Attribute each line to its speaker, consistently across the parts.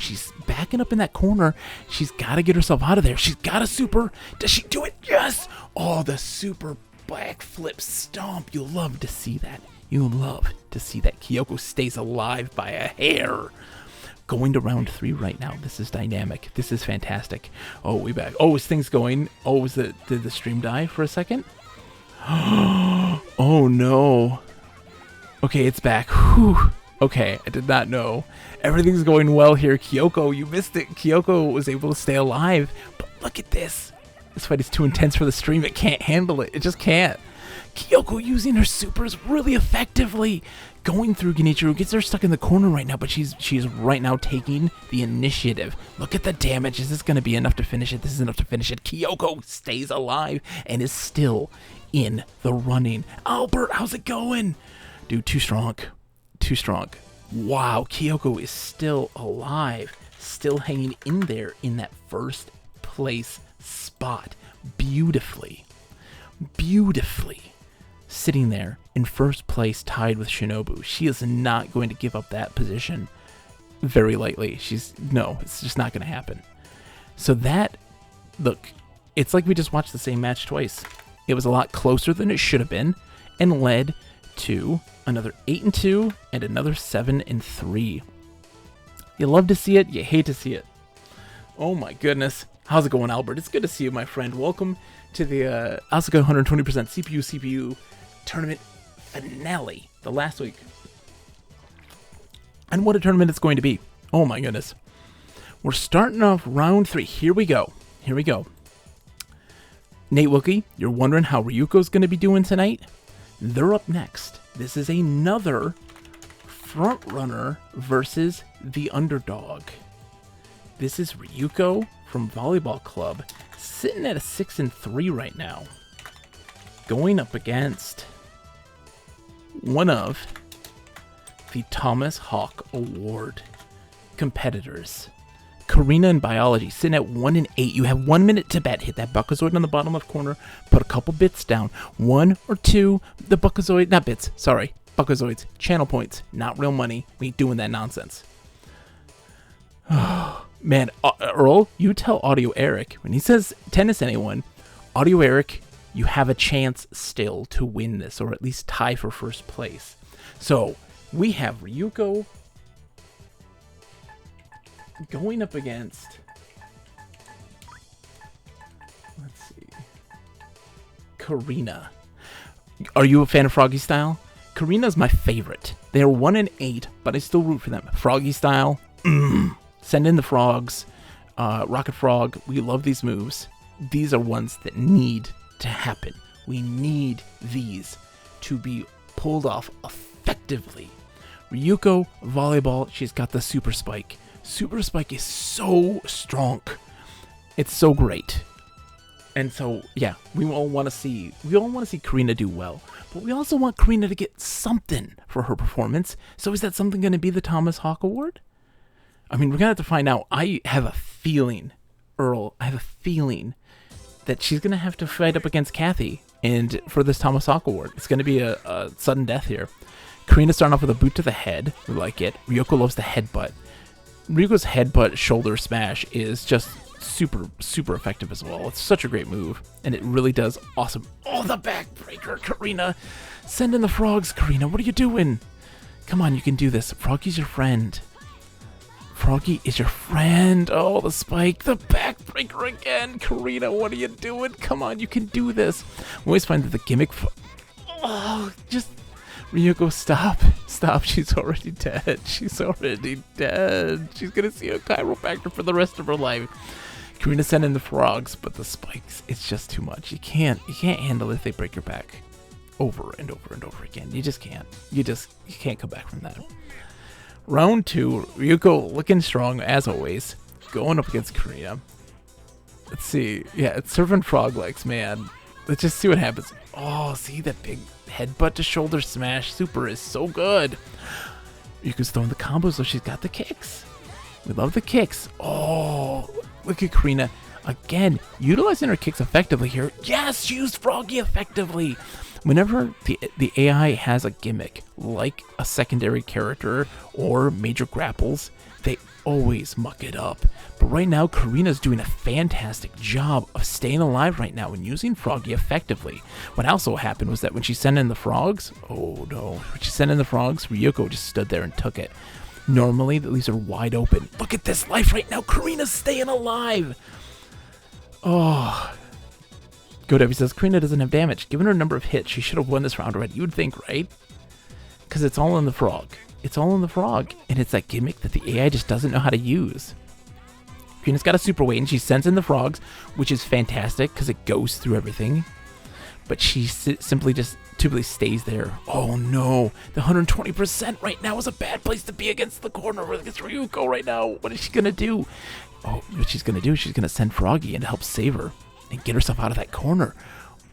Speaker 1: She's backing up in that corner. She's got to get herself out of there. She's got a super. Does she do it? Yes! Oh, the super backflip stomp. You'll love to see that. You'll love to see that. Kyoko stays alive by a hair. Going to round 3 right now. This is dynamic. This is fantastic. Oh, we back. Oh, is things going? Oh, did the stream die for a second? Oh, no. Okay, it's back. Whew. Okay, I did not know. Everything's going well here. Kyoko, you missed it. Kyoko was able to stay alive. But look at this. This fight is too intense for the stream. It can't handle it. It just can't. Kyoko using her supers really effectively. Going through Genichiro, gets her stuck in the corner right now, but she's right now taking the initiative. Look at the damage. Is this going to be enough to finish it? This is enough to finish it. Kyoko stays alive and is still in the running. Albert, how's it going? Dude, too strong. Too strong. Wow, Kyoko is still alive. Still hanging in there in that first place spot. Beautifully. Sitting there in first place, tied with Shinobu. She is not going to give up that position very lightly. No, it's just not going to happen. So that, look, it's like we just watched the same match twice. It was a lot closer than it should have been, and led to another 8-2 and another 7-3. You love to see it, you hate to see it. Oh my goodness. How's it going, Albert? It's good to see you, my friend. Welcome to the Asuka 120% CPU tournament finale, the last week. And what a tournament it's going to be. Oh my goodness. We're starting off round 3. Here we go. Nate Wookie, you're wondering how Ryuko's going to be doing tonight? They're up next. This is another front runner versus the underdog. This is Ryuko from Volleyball Club, sitting at a 6-3 right now. Going up against one of the Thomas Hawk Award competitors. Karina in Biology, sitting at 1-8. You have 1 minute to bet. Hit that Buckazoid on the bottom left corner. Put a couple bits down. 1 or 2, the Buckazoid, not bits, sorry. Buckazoids, channel points, not real money. We ain't doing that nonsense. Man, Earl, you tell Audio Eric, when he says tennis anyone, Audio Eric, you have a chance still to win this, or at least tie for first place. So, we have Ryuko going up against, let's see, Karina. Are you a fan of Froggy Style? Karina's my favorite. They're 1-8, but I still root for them. Froggy Style, send in the frogs. Rocket Frog, we love these moves. These are ones that need to happen. We need these to be pulled off effectively. Ryuko, volleyball, she's got the Super Spike. Super Spike is so strong. It's so great. And so, yeah, we all want to see Karina do well. But we also want Karina to get something for her performance. So is that something going to be the Thomas Hawk Award? I mean, we're going to have to find out. I have a feeling, Earl, that she's going to have to fight up against Kathy and for this Thomas Hawk Award. It's going to be a sudden death here. Karina starting off with a boot to the head. We like it. Ryuko loves the headbutt. Ryuko's headbutt shoulder smash is just super, super effective as well. It's such a great move, and it really does awesome. Oh, the backbreaker, Karina. Send in the frogs, Karina. What are you doing? Come on, you can do this. Froggy's your friend. Froggy is your friend. Oh, the spike, the backbreaker again. Karina, what are you doing? Come on, you can do this. We always find that the gimmick... just... Ryuko, stop. Stop. She's already dead. She's already dead. She's going to see a chiropractor for the rest of her life. Karina sent in the frogs, but the spikes, it's just too much. You can't handle it if they break your back over and over and over again. You just can't. You can't come back from that. Round 2, Ryuko looking strong as always, going up against Karina. Let's see. Yeah, it's serving frog legs, man. Let's just see what happens. Oh, see that big headbutt to shoulder smash super is so good. Ryuko's throwing the combos, so she's got the kicks. We love the kicks. Oh, look at Karina. Again, utilizing her kicks effectively here. Yes, she used Froggy effectively. Whenever the AI has a gimmick, like a secondary character or major grapples, they always muck it up. But right now, Karina's doing a fantastic job of staying alive right now and using Froggy effectively. What also happened was that when she sent in the frogs, oh no, when she sent in the frogs, Ryuko just stood there and took it. Normally, the leaves are wide open. Look at this life right now. Karina's staying alive. Oh. GoDebbie says, Karina doesn't have damage. Given her number of hits, she should have won this round already. You would think, right? Because it's all in the frog. It's all in the frog. And it's that gimmick that the AI just doesn't know how to use. Karina's got a super weight and she sends in the frogs, which is fantastic because it goes through everything. But she simply just tubally stays there. Oh no, the 120% right now is a bad place to be against the corner against Ryuko right now. What is she going to do? Oh, what she's going to do, she's going to send Froggy in to help save her and get herself out of that corner.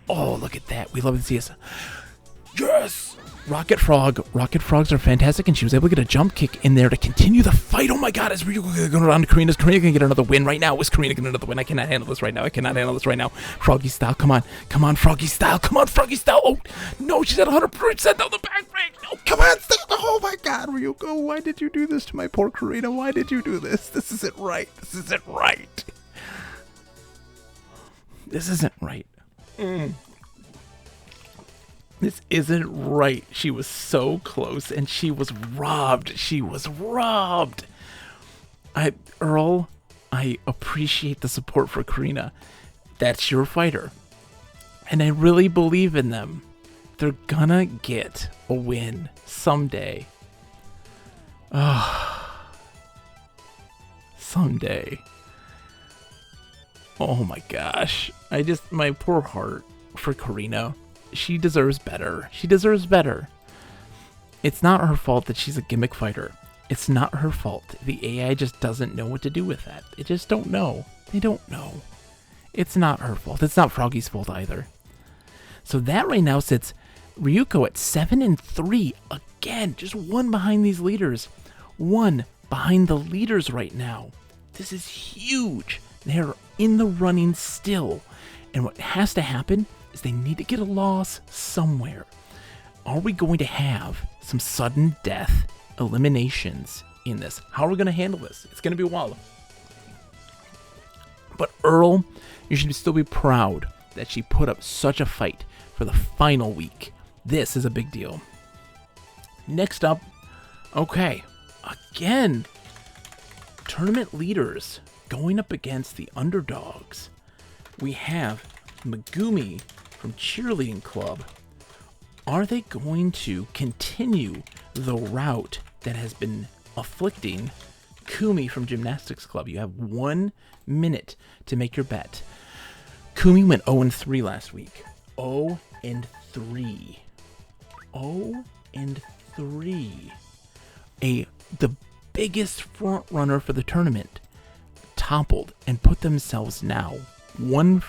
Speaker 1: Oh, look at that. We love to see us. Yes! Rocket Frogs are fantastic, and she was able to get a jump kick in there to continue the fight. Oh my god, is Ryuko going around to Karina? Is Karina going to get another win right now? Is Karina going to get another win? I cannot handle this right now. Froggy style, come on, Froggy style. Oh, no, she's at 100% down the back break. No, come on, stay. Oh my god, Ryuko, why did you do this to my poor Karina? Why did you do this? This isn't right. This isn't right. This isn't right. She was so close, and she was robbed. Earl, I appreciate the support for Karina. That's your fighter. And I really believe in them. They're gonna get a win someday. Someday. Oh my gosh. My poor heart for Karina. She deserves better. It's not her fault that she's a gimmick fighter. It's not her fault. The AI just doesn't know what to do with that. They just don't know. They don't know. It's not her fault. It's not Froggy's fault either. So that right now sits Ryuko at 7-3. Again, just one behind these leaders. One behind the leaders right now. This is huge. They're in the running still. And what has to happen is they need to get a loss somewhere. Are we going to have some sudden death eliminations in this? How are we going to handle this? It's going to be a while. But Earl, you should still be proud that she put up such a fight for the final week. This is a big deal. Next up, okay, again, tournament leaders going up against the underdogs. We have Megumi from Cheerleading Club. Are they going to continue the route that has been afflicting Kumi from Gymnastics Club? You have 1 minute to make your bet. Kumi went 0-3 last week. 0-3. 0-3. The biggest front runner for the tournament toppled and put themselves now one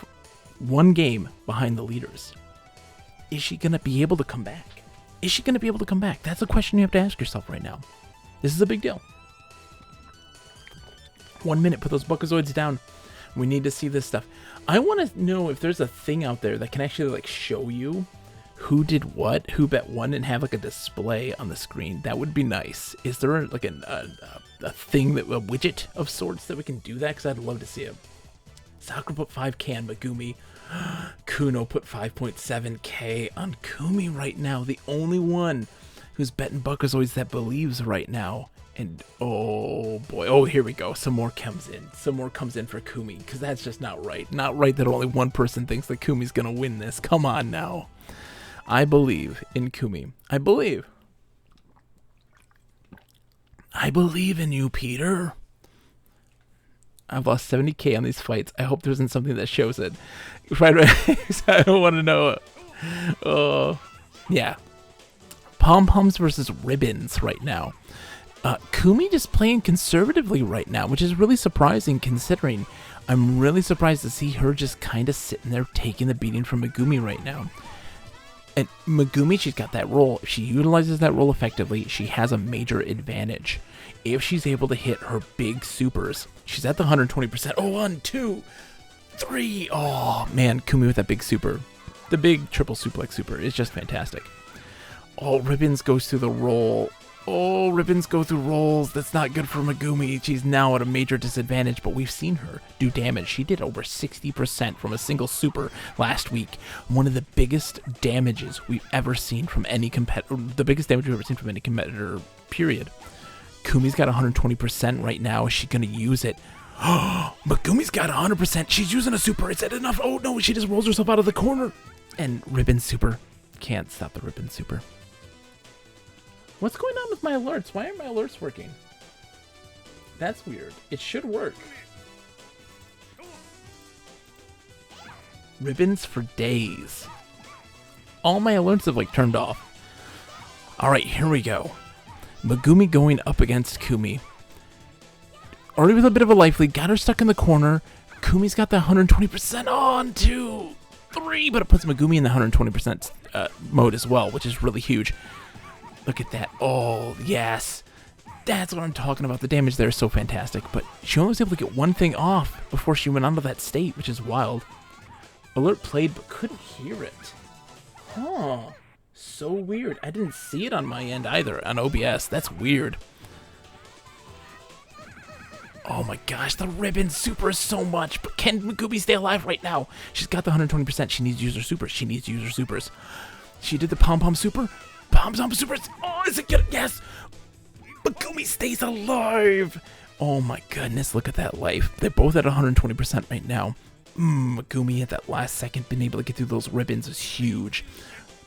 Speaker 1: game behind the leaders. Is she going to be able to come back? That's a question you have to ask yourself right now. This is a big deal. 1 minute, put those Buckazoids down. We need to see this stuff. I want to know if there's a thing out there that can actually show you who did what, who bet one, and have a display on the screen. That would be nice. Is there a thing, a widget of sorts that we can do that? Because I'd love to see it. Sakura put 5K on Megumi. Kuno put 5.7K on Kumi right now. The only one who's betting Buckazoids that believes right now. And oh boy, oh here we go. Some more comes in for Kumi, because that's just not right. Not right that only one person thinks that Kumi's gonna win this. Come on now. I believe in Kumi. I believe in you, Peter. I've lost 70K on these fights. I hope there isn't something that shows it. Right. I don't want to know. Oh, yeah. Pom-poms versus ribbons right now. Kumi just playing conservatively right now, which is really surprising considering I'm really surprised to see her just kind of sitting there taking the beating from Megumi right now. And Megumi, she's got that role. If she utilizes that role effectively, she has a major advantage. If she's able to hit her big supers, she's at the 120%. Oh, 1, 2, 3. Oh, man, Kumi with that big super. The big triple suplex super is just fantastic. Oh, Ribbons goes through the roll. Oh, ribbons go through rolls. That's not good for Megumi. She's now at a major disadvantage, but we've seen her do damage. She did over 60% from a single super last week. One of the biggest damages we've ever seen from any competitor. The biggest damage we've ever seen from any competitor, period. Kumi's got 120% right now. Is she going to use it? Megumi's got 100%. She's using a super. Is that enough? Oh, no, she just rolls herself out of the corner. And ribbon super. Can't stop the ribbon super. What's going on with my alerts? Why aren't my alerts working? That's weird. It should work. Ribbons for days. All my alerts have, like, turned off. Alright, here we go. Megumi going up against Kumi. Already with a bit of a life lead. Got her stuck in the corner. Kumi's got the 120% on 2, 3, but it puts Megumi in the 120% mode as well, which is really huge. Look at that. Oh, yes. That's what I'm talking about. The damage there is so fantastic. But she only was able to get one thing off before she went onto that state, which is wild. Alert played, but couldn't hear it. Huh. So weird. I didn't see it on my end either, on OBS. That's weird. Oh my gosh, the ribbon super is so much. But can Megumi stay alive right now? She's got the 120%. She needs to use her supers. She needs to use her supers. She did the pom-pom super. Pom-pom supers. Oh, is it good? Yes. Megumi stays alive. Oh my goodness, look at that life. They're both at 120% right now. Megumi at that last second being able to get through those ribbons is huge.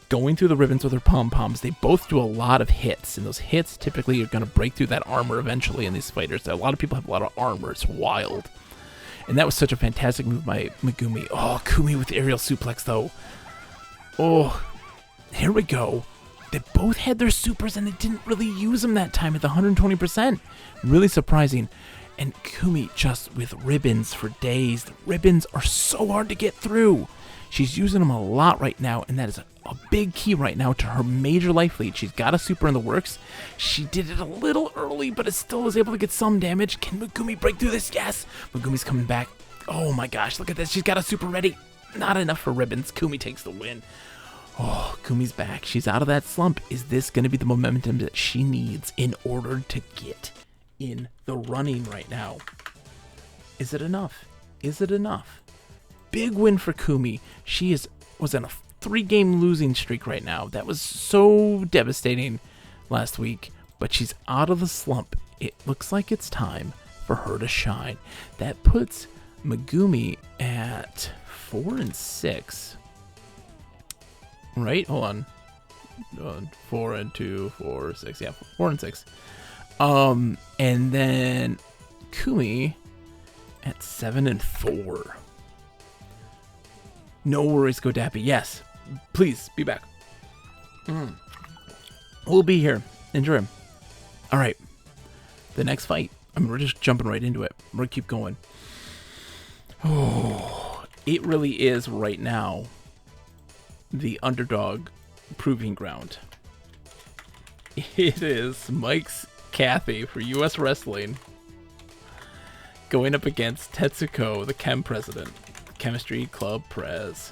Speaker 1: Going through the ribbons with her pom-poms, they both do a lot of hits, and those hits typically are going to break through that armor eventually in these fighters. A lot of people have a lot of armor. It's wild. And that was such a fantastic move by Megumi. Oh, Kumi with the aerial suplex, though. Oh, here we go. They both had their supers, and they didn't really use them that time at the 120%. Really surprising. And Kumi just with ribbons for days. The ribbons are so hard to get through. She's using them a lot right now, and that is a big key right now to her major life lead. She's got a super in the works. She did it a little early, but it still was able to get some damage. Can Megumi break through this? Yes. Megumi's coming back. Oh my gosh, look at this. She's got a super ready. Not enough for ribbons. Kumi takes the win. Oh, Kumi's back. She's out of that slump. Is this going to be the momentum that she needs in order to get in the running right now? Is it enough? Is it enough? Big win for Kumi. She was on a 3-game losing streak right now. That was so devastating last week, but she's out of the slump. It looks like it's time for her to shine. That puts Megumi at 4-6. Right? Hold on. 4 and 2, 4, 6. Yeah, 4 and 6. And then Kumi at 7 and 4. No worries, Godappy. Yes, please be back. We'll be here. Enjoy him. All right. The next fight. I mean, we're just jumping right into it. We're gonna keep going. Oh, it really is right now the underdog proving ground. It is Mike's Kathy for U.S. Wrestling going up against Tetsuko, the Chem President. Chemistry Club Prez.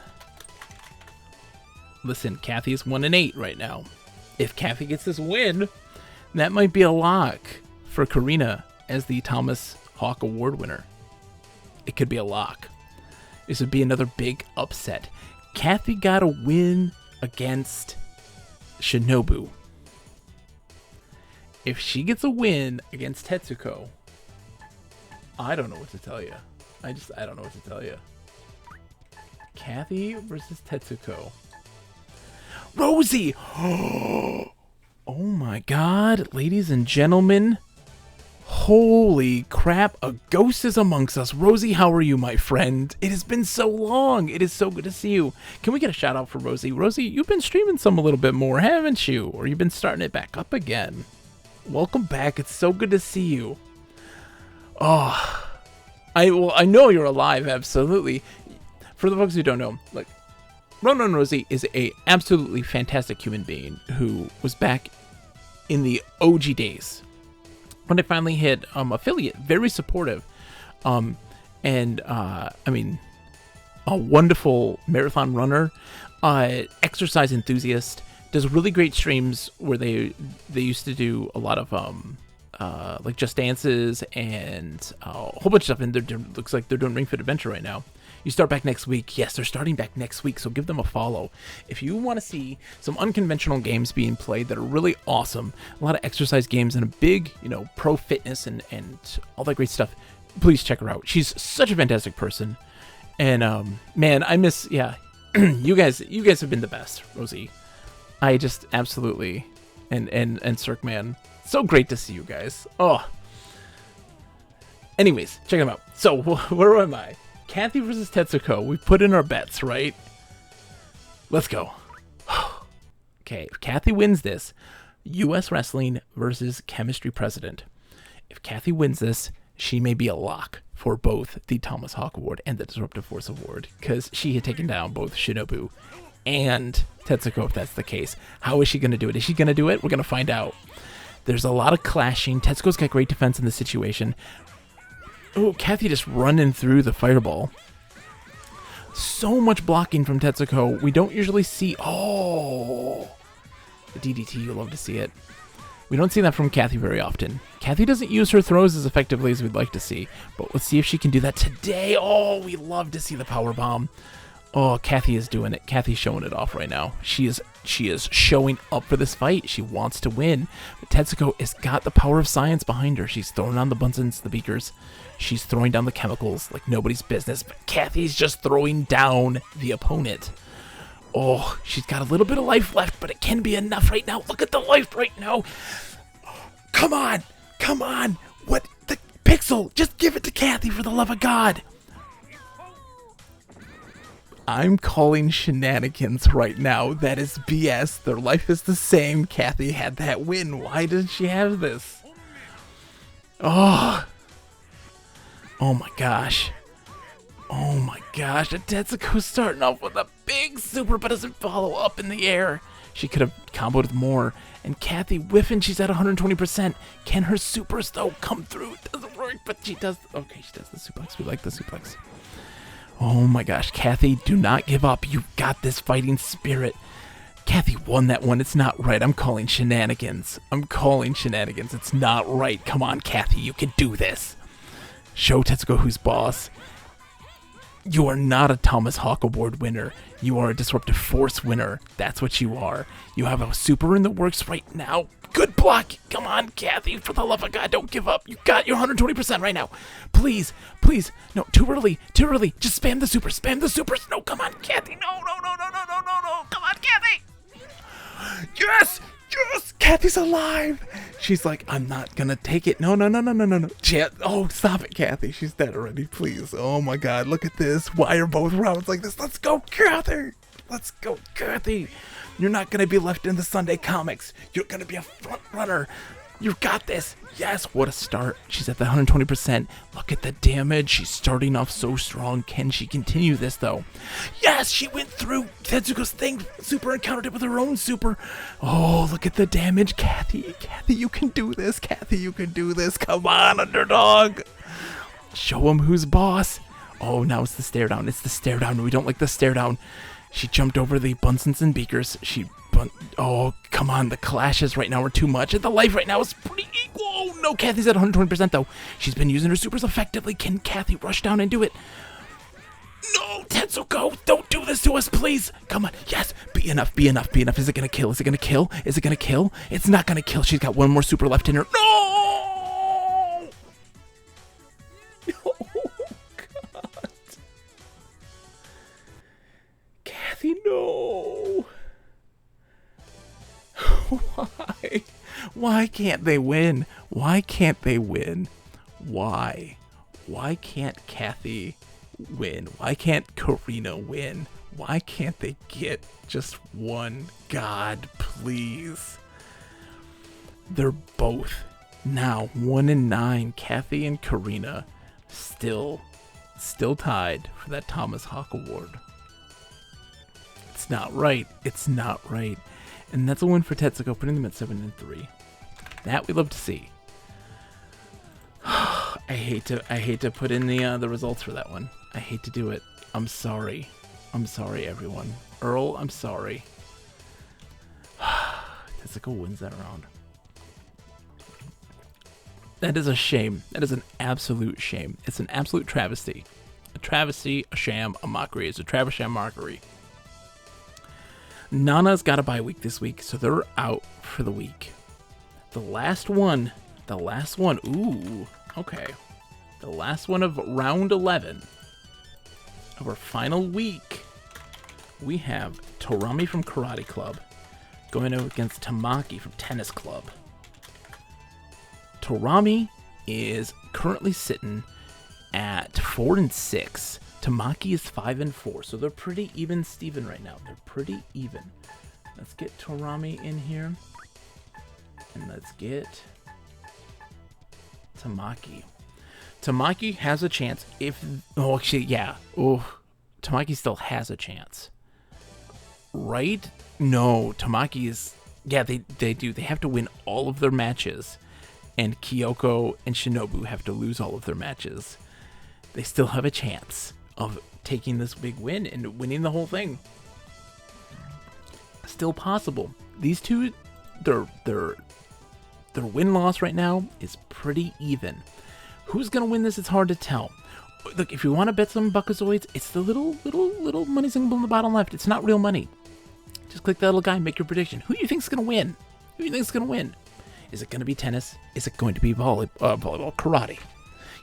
Speaker 1: Listen, Kathy's 1-8 right now. If Kathy gets this win, that might be a lock for Karina as the Thomas Hawk Award winner. It could be a lock. This would be another big upset. Kathy got a win against Shinobu. If she gets a win against Tetsuko, I don't know what to tell you. I don't know what to tell you. Kathy versus Tetsuko. Rosie! Oh my god, ladies and gentlemen. Holy crap, a ghost is amongst us. Rosie, how are you, my friend? It has been so long. It is so good to see you. Can we get a shout out for Rosie? Rosie, you've been streaming some a little bit more, haven't you? Or you've been starting it back up again. Welcome back. It's so good to see you. Oh, I know you're alive, absolutely. For the folks who don't know, like, Ronan Rosie is a absolutely fantastic human being who was back in the OG days when I finally hit affiliate. Very supportive, and I mean, a wonderful marathon runner, exercise enthusiast, does really great streams where they used to do a lot of like Just Dances and a whole bunch of stuff. And looks like they're doing Ring Fit Adventure right now. You start back next week. Yes, they're starting back next week, so give them a follow. If you want to see some unconventional games being played that are really awesome, a lot of exercise games and a big, pro fitness and all that great stuff, please check her out. She's such a fantastic person. And man, I miss you guys have been the best, Rosie. I just absolutely and Cirque Man. So great to see you guys. Oh. Anyways, check them out. So where am I? Kathy versus Tetsuko. We put in our bets, right? Let's go. Okay, if Kathy wins this, U.S. Wrestling versus Chemistry President. If Kathy wins this, she may be a lock for both the Thomas Hawk Award and the Disruptive Force Award, because she had taken down both Shinobu and Tetsuko, if that's the case. How is she going to do it? Is she going to do it? We're going to find out. There's a lot of clashing. Tetsuko's got great defense in this situation. Oh, Kathy just running through the fireball. So much blocking from Tetsuko. We don't usually see... Oh! The DDT, you love to see it. We don't see that from Kathy very often. Kathy doesn't use her throws as effectively as we'd like to see, but let's see if she can do that today. Oh, we love to see the power bomb. Oh, Kathy is doing it. Kathy's showing it off right now. She is showing up for this fight. She wants to win. But Tetsuko has got the power of science behind her. She's throwing on the Bunsen's, the beakers. She's throwing down the chemicals like nobody's business. But Kathy's just throwing down the opponent. Oh, she's got a little bit of life left, but it can be enough right now. Look at the life right now. Come on. Come on. What? The Pixel. Just give it to Kathy for the love of God. I'm calling shenanigans right now. That is BS. Their life is the same. Kathy had that win. Why did she have this? Oh. Oh my gosh. Oh my gosh. Tetsuko's starting off with a big super, but doesn't follow up in the air. She could have comboed more. And Kathy whiffing. She's at 120%. Can her supers, though, come through? It doesn't work, but she does. Okay, she does the suplex. We like the suplex. Oh my gosh, Kathy, do not give up. You've got this fighting spirit. Kathy won that one. It's not right. I'm calling shenanigans. It's not right. Come on, Kathy, you can do this. Show Tetsuko who's boss. You are not a Thomas Hawk Award winner. You are a Disruptive Force winner. That's what you are. You have a super in the works right now. Good block. Come on, Kathy. For the love of God, don't give up. You got your 120% right now. Please, please. No, too early. Just spam the supers. No, come on, Kathy. No. Come on, Kathy. Yes. Kathy's alive. She's like, I'm not going to take it. No. Oh, stop it, Kathy. She's dead already. Please. Oh, my God. Look at this. Why are both rounds like this? Let's go, Kathy. You're not going to be left in the Sunday comics. You're going to be a front runner. You've got this. Yes, what a start. She's at the 120%. Look at the damage. She's starting off so strong. Can she continue this, though? Yes, she went through Tetsuko's thing. Super encountered it with her own super. Oh, look at the damage. Kathy, you can do this. Come on, underdog. Show him who's boss. Oh, now it's the stare down. We don't like the stare down. She jumped over the Bunsens and Beakers. Oh, come on. The clashes right now are too much. And the life right now is pretty equal. Oh, no. Kathy's at 120%, though. She's been using her supers effectively. Can Kathy rush down and do it? No, Tetsuko. Don't do this to us, please. Come on. Yes. Be enough. Is it going to kill? It's not going to kill. She's got one more super left in her. No! No. Why can't they win? Why can't Kathy win? Why can't Karina win? Why can't they get just one? God, please. They're both now 1-9. Kathy and Karina still tied for that Thomas Hawk Award. It's not right. And that's a win for Tetsuko, putting them at 7-3. That we love to see. I hate to put in the results for that one. I hate to do it. I'm sorry, everyone. Earl, I'm sorry. Asuka wins that round. That is a shame. That is an absolute shame. It's an absolute travesty. A travesty, a sham, a mockery. It's a travesty, a mockery. Nana's got a bye week this week, so they're out for the week. The last one. Ooh, okay. The last one of round 11 of our final week. We have Torami from Karate Club going up against Tamaki from Tennis Club. Torami is currently sitting at 4-6. Tamaki is 5-4, so they're pretty even Steven right now. They're pretty even. Let's get Torami in here. And let's get Tamaki. Tamaki has a chance if... Oh, actually, yeah. Oh, Tamaki still has a chance. Right? No, Tamaki is... Yeah, they do. They have to win all of their matches. And Kyoko and Shinobu have to lose all of their matches. They still have a chance of taking this big win and winning the whole thing. Still possible. These two, their win-loss right now is pretty even. Who's gonna win this? It's hard to tell. Look, if you want to bet some Buckazoids, it's the little money symbol in the bottom left. It's not real money. Just click that little guy and make your prediction. Who do you think's gonna win? Who do you think's gonna win? Is it gonna be tennis? Is it going to be volleyball, karate?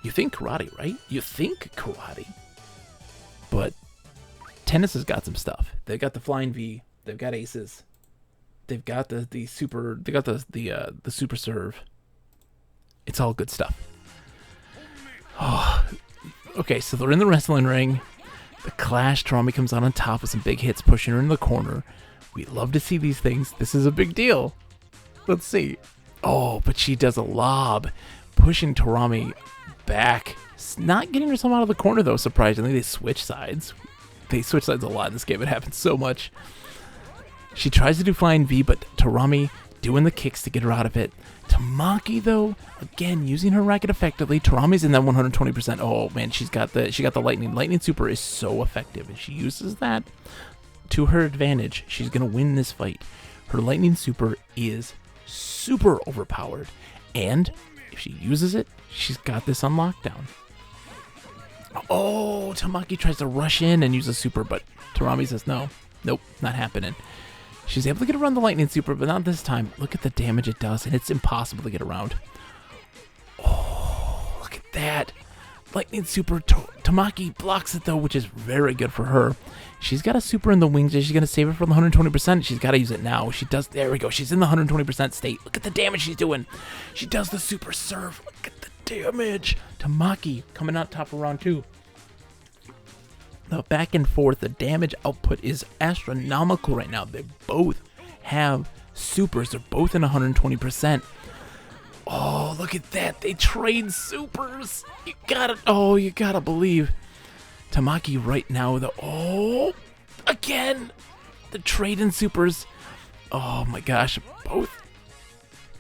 Speaker 1: You think karate, right? You think karate. But tennis has got some stuff. They've got the flying V. They've got aces. They've got the super. They got the super serve. It's all good stuff. Oh, okay, so they're in the wrestling ring. The clash. Torami comes out on top with some big hits, pushing her in the corner. We love to see these things. This is a big deal. Let's see. Oh, but she does a lob, pushing Torami back. Not getting herself out of the corner, though, surprisingly. They switch sides. They switch sides a lot in this game. It happens so much. She tries to do flying V, but Torami doing the kicks to get her out of it. Tamaki, though, again, using her racket effectively. Torami's in that 120%. Oh, man, she got the lightning. Lightning super is so effective, and she uses that to her advantage. She's going to win this fight. Her lightning super is super overpowered, and if she uses it, she's got this on lockdown. Oh, Tamaki tries to rush in and use a super, but Torami says no. Nope, not happening. She's able to get around the lightning super, but not this time. Look at the damage it does, and it's impossible to get around. Oh, look at that. Lightning super. Tamaki blocks it, though, which is very good for her. She's got a super in the wings. She's going to save it for the 120%. She's got to use it now. She does. There we go. She's in the 120% state. Look at the damage she's doing. She does the super serve. Look at the damage. Tamaki coming out top of round 2. The back and forth, the damage output is astronomical right now. They both have supers. They're both in 120%. Oh, look at that. They trade supers. You gotta believe. Tamaki right now, again, the trade in supers. Oh my gosh, both.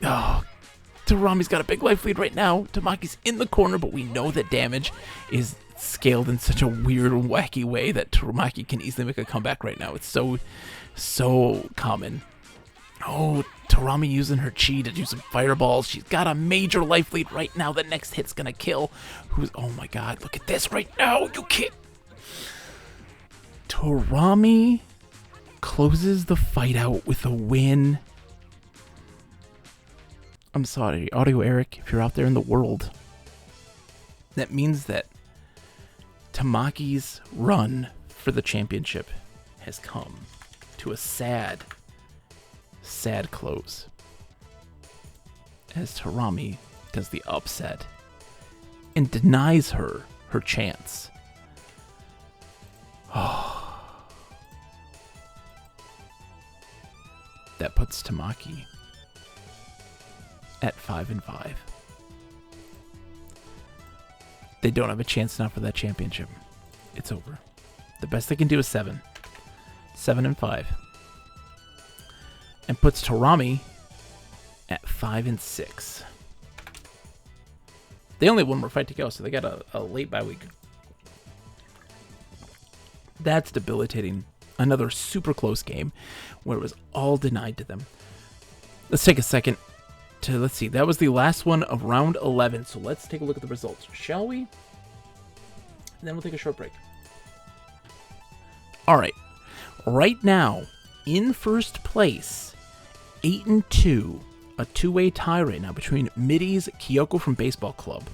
Speaker 1: Oh, Torami's got a big life lead right now. Tamaki's in the corner, but we know that damage is scaled in such a weird and wacky way that Tamaki can easily make a comeback right now. It's so common. Oh, Torami using her chi to do some fireballs. She's got a major life lead right now. The next hit's gonna kill. Oh my god, look at this right now. You can't. Torami closes the fight out with a win. I'm sorry, Audio Eric, if you're out there in the world. That means that Tamaki's run for the championship has come to a sad close, as Torami does the upset and denies her chance. That puts Tamaki at 5-5. They don't have a chance now for that championship. It's over. The best they can do is 7. 7-5. And puts Torami at 5-6. They only have one more fight to go, so they got a late bye week. That's debilitating. Another super close game where it was all denied to them. let's take a second to, let's see, that was the last one of round 11. So let's take a look at the results, shall we? And then we'll take a short break. All right. Right now, in first place, 8-2, a two-way tie right now between Middy's Kyoko from Baseball Club.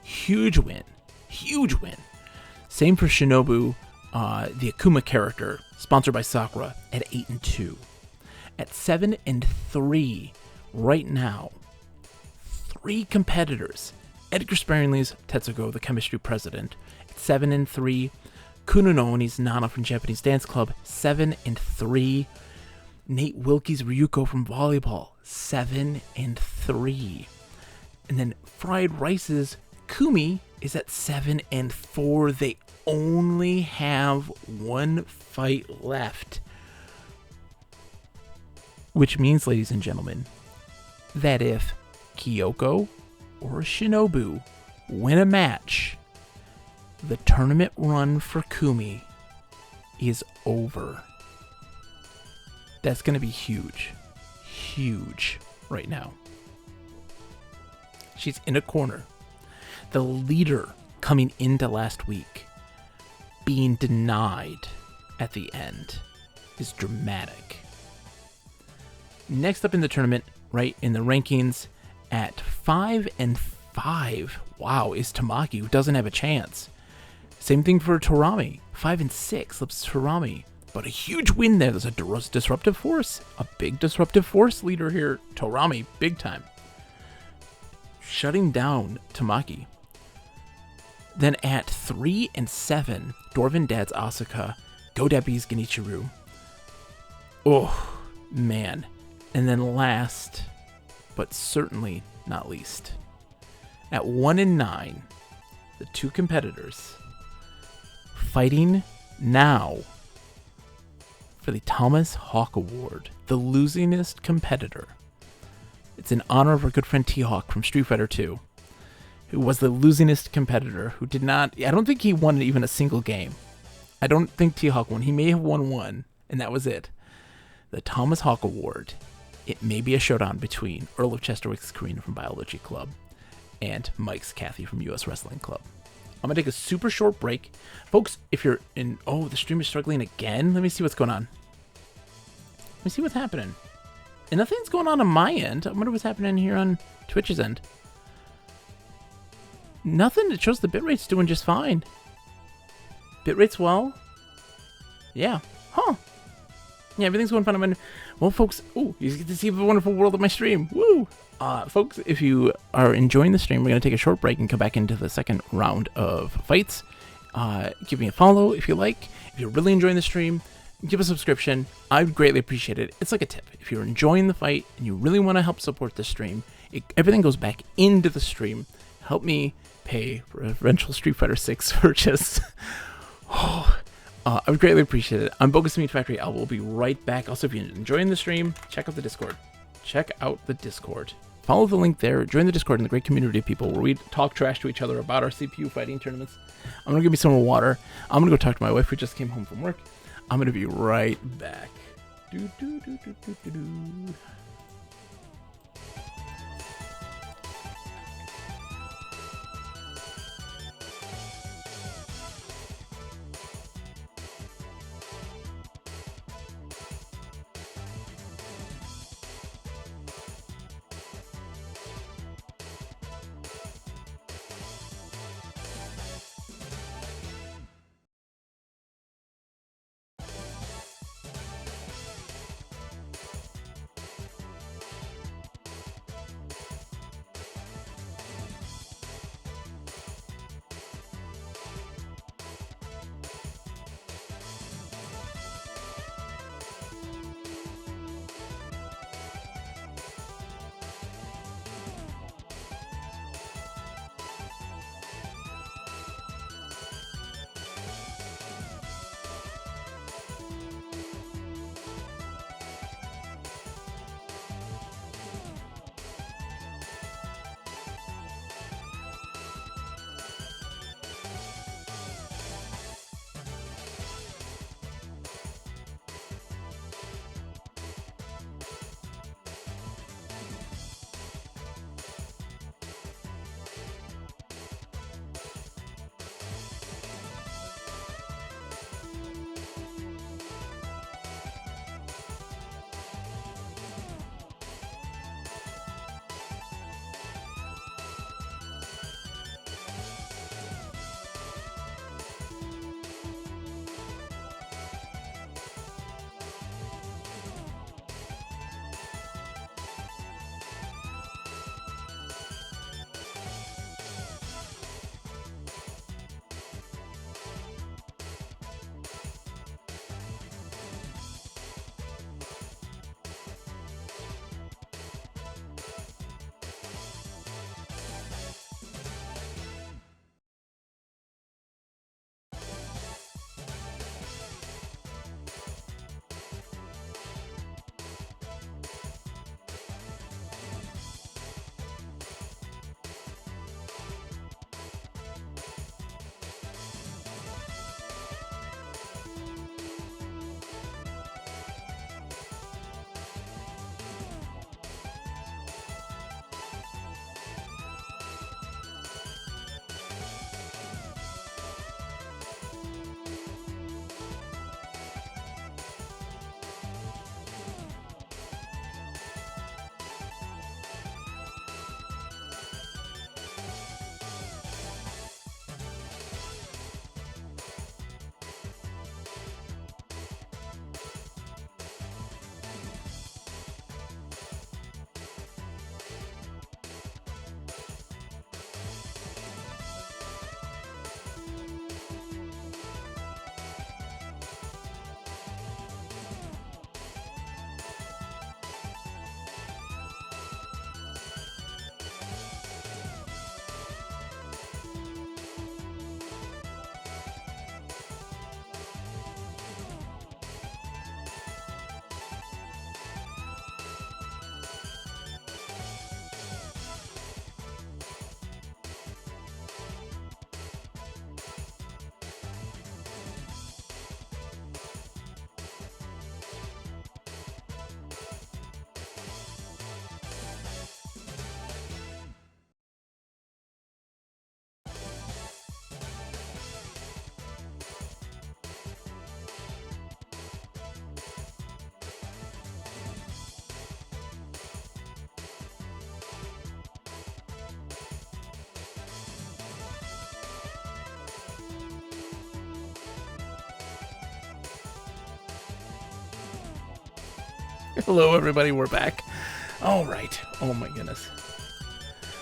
Speaker 1: Huge win. Huge win. Same for Shinobu, the Akuma character, sponsored by Sakura, at 8-2. At 7-3, right now, 3 competitors. Edgar Sparingly's Tetsugo, the chemistry president, at 7-3. Kunononi's Nana from Japanese Dance Club, 7-3. Nate Wilkie's Ryuko from volleyball, 7-3. And then Fried Rice's Kumi is at 7-4. They only have one fight left. Which means, ladies and gentlemen, that if Kyoko or Shinobu win a match, the tournament run for Kumi is over. That's going to be huge. Huge right now. She's in a corner. The leader coming into last week being denied at the end is dramatic. Next up in the tournament, right in the rankings, at 5-5, wow, is Tamaki, who doesn't have a chance. Same thing for Torami, 5-6, slips Torami. But a huge win there. There's a disruptive force, a big disruptive force leader here. Torami, big time. Shutting down Tamaki. Then at 3-7, Dwarven Dad's Asuka, Godabi's Genichiro. Oh, man. And then last, but certainly not least, at 1-9, the 2 competitors fighting now for the Thomas Hawk Award, the losingest competitor. It's in honor of our good friend T-Hawk from Street Fighter 2, who was the losingest competitor, who did not, I don't think he won even a single game. I don't think T-Hawk won. He may have won one, and that was it. The Thomas Hawk Award. It may be a showdown between Earl of Chesterwick's Karina from Biology Club and Mike's Kathy from US Wrestling Club. I'm going to take a super short break. Folks, if you're in... Oh, the stream is struggling again? Let me see what's going on. Let me see what's happening. And nothing's going on my end. I wonder what's happening here on Twitch's end. Nothing. It shows the bitrate's doing just fine. Bitrate's well. Yeah. Huh. Yeah, everything's going fine. Well, folks, ooh, you get to see the wonderful world of my stream. Woo! Folks, if you are enjoying the stream, we're going to take a short break and come back into the second round of fights. Give me a follow if you like. If you're really enjoying the stream, give a subscription. I would greatly appreciate it. It's like a tip. If you're enjoying the fight and you really want to help support the stream, everything goes back into the stream. Help me pay for eventual Street Fighter 6 purchase. I would greatly appreciate it. I'm Bogus Meat Factory. I will be right back. Also, if you're enjoying the stream, check out the Discord. Check out the Discord. Follow the link there. Join the Discord and the great community of people where we talk trash to each other about our CPU fighting tournaments. I'm going to give me some more water. I'm going to go talk to my wife who just came home from work. I'm going to be right back. Hello, everybody. We're back. All right. Oh, my goodness.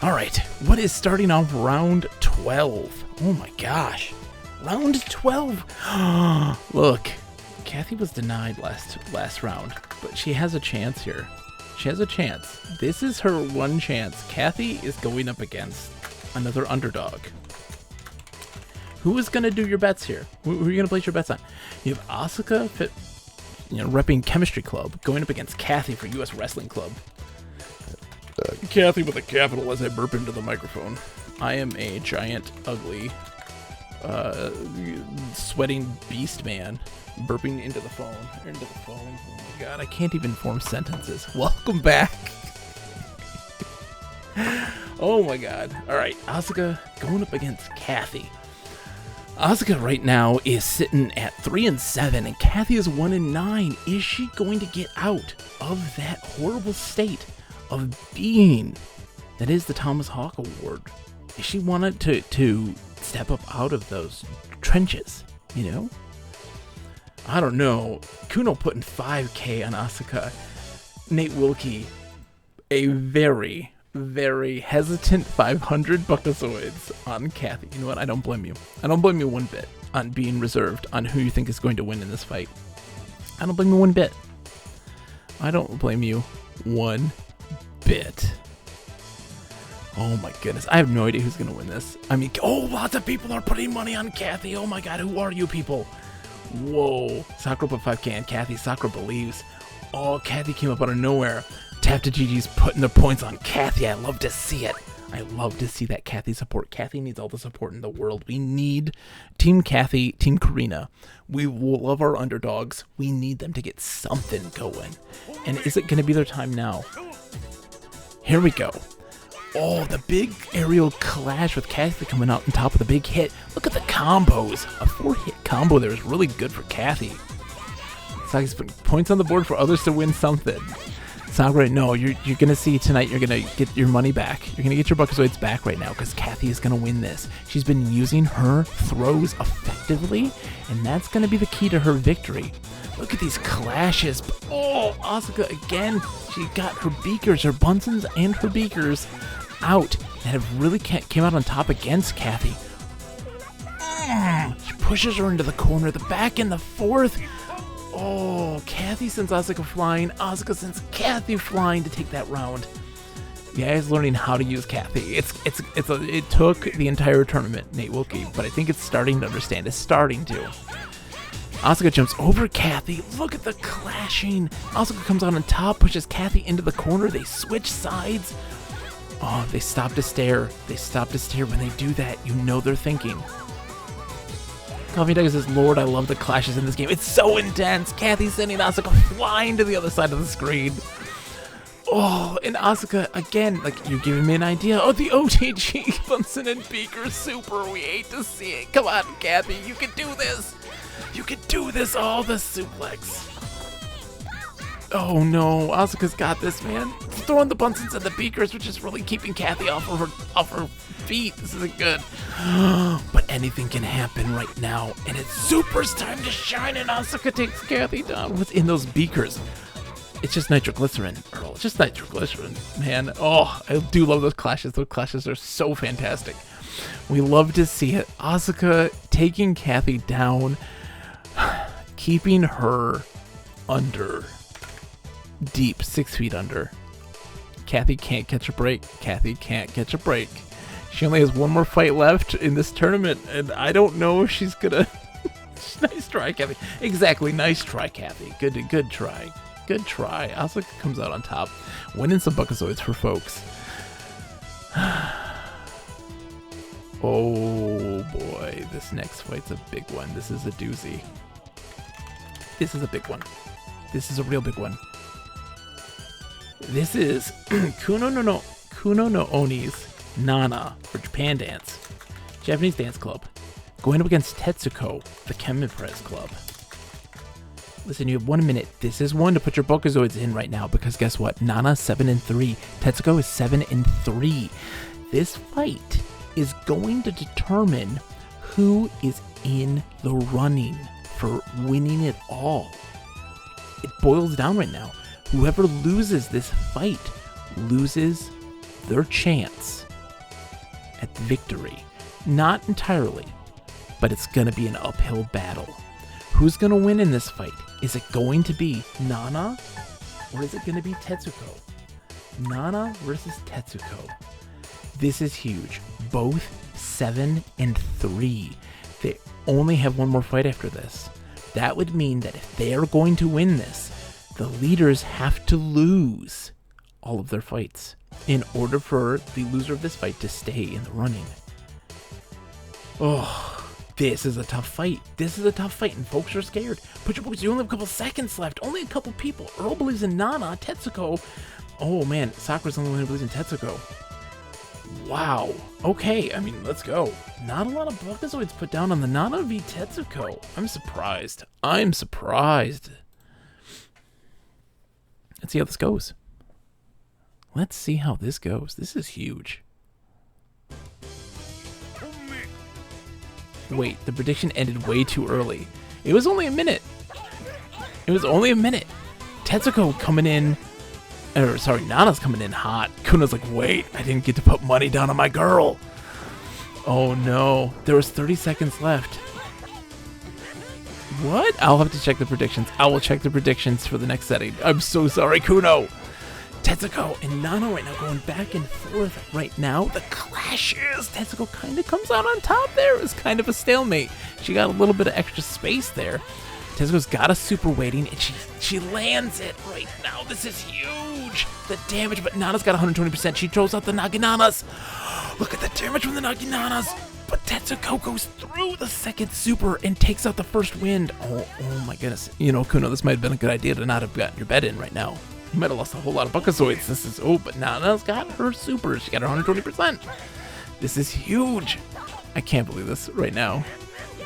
Speaker 1: All right. What is starting off round 12? Oh, my gosh. Round 12. Look. Kathy was denied last round, but she has a chance here. She has a chance. This is her one chance. Kathy is going up against another underdog. Who is going to do your bets here? Who are you going to place your bets on? You have Asuka, repping Chemistry Club, going up against Kathy for U.S. Wrestling Club. Kathy with a capital as I burp into the microphone. I am a giant, ugly, sweating beast man burping into the phone. Oh my god, I can't even form sentences. Welcome back. Oh my god. Alright, Asuka going up against Kathy. Asuka right now is sitting at 3-7, and Kathy is 1-9. Is she going to get out of that horrible state of being that is the Thomas Hawk Award? Is she wanted to step up out of those trenches, you know? I don't know. Kuno putting 5K on Asuka. Nate Wilkie, a very, very hesitant 500 Buckazoids on Kathy. You know what? I don't blame you. I don't blame you one bit on being reserved on who you think is going to win in this fight. I don't blame you one bit. I don't blame you one bit. Oh my goodness. I have no idea who's going to win this. I mean, lots of people are putting money on Kathy. Oh my god, who are you people? Whoa. Sakura put 5K on Kathy. Sakura believes. Oh, Kathy came up out of nowhere. Tap to GG's putting their points on Kathy. I love to see it. I love to see that Kathy support. Kathy needs all the support in the world. We need Team Kathy, Team Karina. We love our underdogs. We need them to get something going. And is it going to be their time now? Here we go. Oh, the big aerial clash with Kathy coming out on top of the big hit. Look at the combos. A 4-hit combo there is really good for Kathy. Saki's putting points on the board for others to win something. Sakura, no, you're going to see tonight you're going to get your money back. You're going to get your Buckazoids back right now because Kathy is going to win this. She's been using her throws effectively, and that's going to be the key to her victory. Look at these clashes. Oh, Asuka again. She got her beakers, her Bunsons and her beakers out and have really came out on top against Kathy. She pushes her into the corner, the back and the forth. Oh, Kathy sends Asuka flying. Asuka sends Kathy flying to take that round. The guy is learning how to use Kathy. It took the entire tournament, Nate Wilkie, but I think it's starting to understand. It's starting to. Asuka jumps over Kathy. Look at the clashing. Asuka comes out on top, pushes Kathy into the corner. They switch sides. Oh, they stop to stare. They stop to stare. When they do that, you know they're thinking. Coffee Duggan says, Lord, I love the clashes in this game. It's so intense. Kathy's sending Asuka flying to the other side of the screen. Oh, and Asuka, again, like, you're giving me an idea. Oh, the OTG Bunsen and Beaker Super. We hate to see it. Come on, Kathy. You can do this. You can do this. Oh, the suplex. Oh, no. Asuka's got this, man. Throwing the Bunsons and the Beakers, which is really keeping Kathy off her feet. This isn't good. But anything can happen right now. And it's Super's time to shine, and Asuka takes Kathy down. What's in those Beakers? It's just nitroglycerin, Earl. It's just nitroglycerin, man. Oh, I do love those clashes. Those clashes are so fantastic. We love to see it. Asuka taking Kathy down, keeping her under, deep, 6 feet under. Kathy can't catch a break. Kathy can't catch a break. She only has one more fight left in this tournament, and I don't know if she's gonna... Nice try, Kathy. Exactly, nice try, Kathy. Good try. Good try. Asuka comes out on top, winning some Buckazoids for folks. Oh boy, this next fight's a big one. This is a doozy. This is a big one. This is a real big one. This is Kuno no Oni's Nana for Japan Dance, Japanese Dance Club, going up against Tetsuko, the Chemipress Club. Listen, you have 1 minute. This is one to put your Buckazoids in right now because guess what? Nana 7-3. Tetsuko is 7-3. This fight is going to determine who is in the running for winning it all. It boils down right now. Whoever loses this fight loses their chance at victory. Not entirely, but it's going to be an uphill battle. Who's going to win in this fight? Is it going to be Nana or is it going to be Tetsuko? Nana versus Tetsuko. This is huge. Both 7-3. They only have one more fight after this. That would mean that if they are going to win this, the leaders have to lose all of their fights in order for the loser of this fight to stay in the running. Oh, this is a tough fight. This is a tough fight, and folks are scared. Put your boys, you only have a couple seconds left. Only a couple people. Earl believes in Nana. Tetsuko. Oh man, Sakura's the only one who believes in Tetsuko. Wow. Okay, I mean, let's go. Not a lot of Buckazoids put down on the Nana v Tetsuko. I'm surprised. I'm surprised. Let's see how this goes. Let's see how this goes. This is huge. Wait, the prediction ended way too early. It was only a minute. It was only a minute. Tetsuko coming in, or sorry, Nana's coming in hot. Kuno's like, wait, I didn't get to put money down on my girl. Oh no, there was 30 seconds left. What? I'll have to check the predictions. I will check the predictions for the next setting. I'm so sorry, Kuno. Tetsuko and Nana right now going back and forth right now. The clashes. Tetsuko kind of comes out on top there. It was kind of a stalemate. She got a little bit of extra space there. Tetsuko's got a super waiting, and she lands it right now. This is huge. The damage, but Nana's got 120%. She throws out the Naginanas. Look at the damage from the Naginanas. But Tetsuko goes through the second super and takes out the first wind. Oh my goodness. You know, Kuno, this might have been a good idea to not have gotten your bet in right now. You might have lost a whole lot of Buckazoids. This is, but Nana's got her super. She got her 120%. This is huge. I can't believe this right now.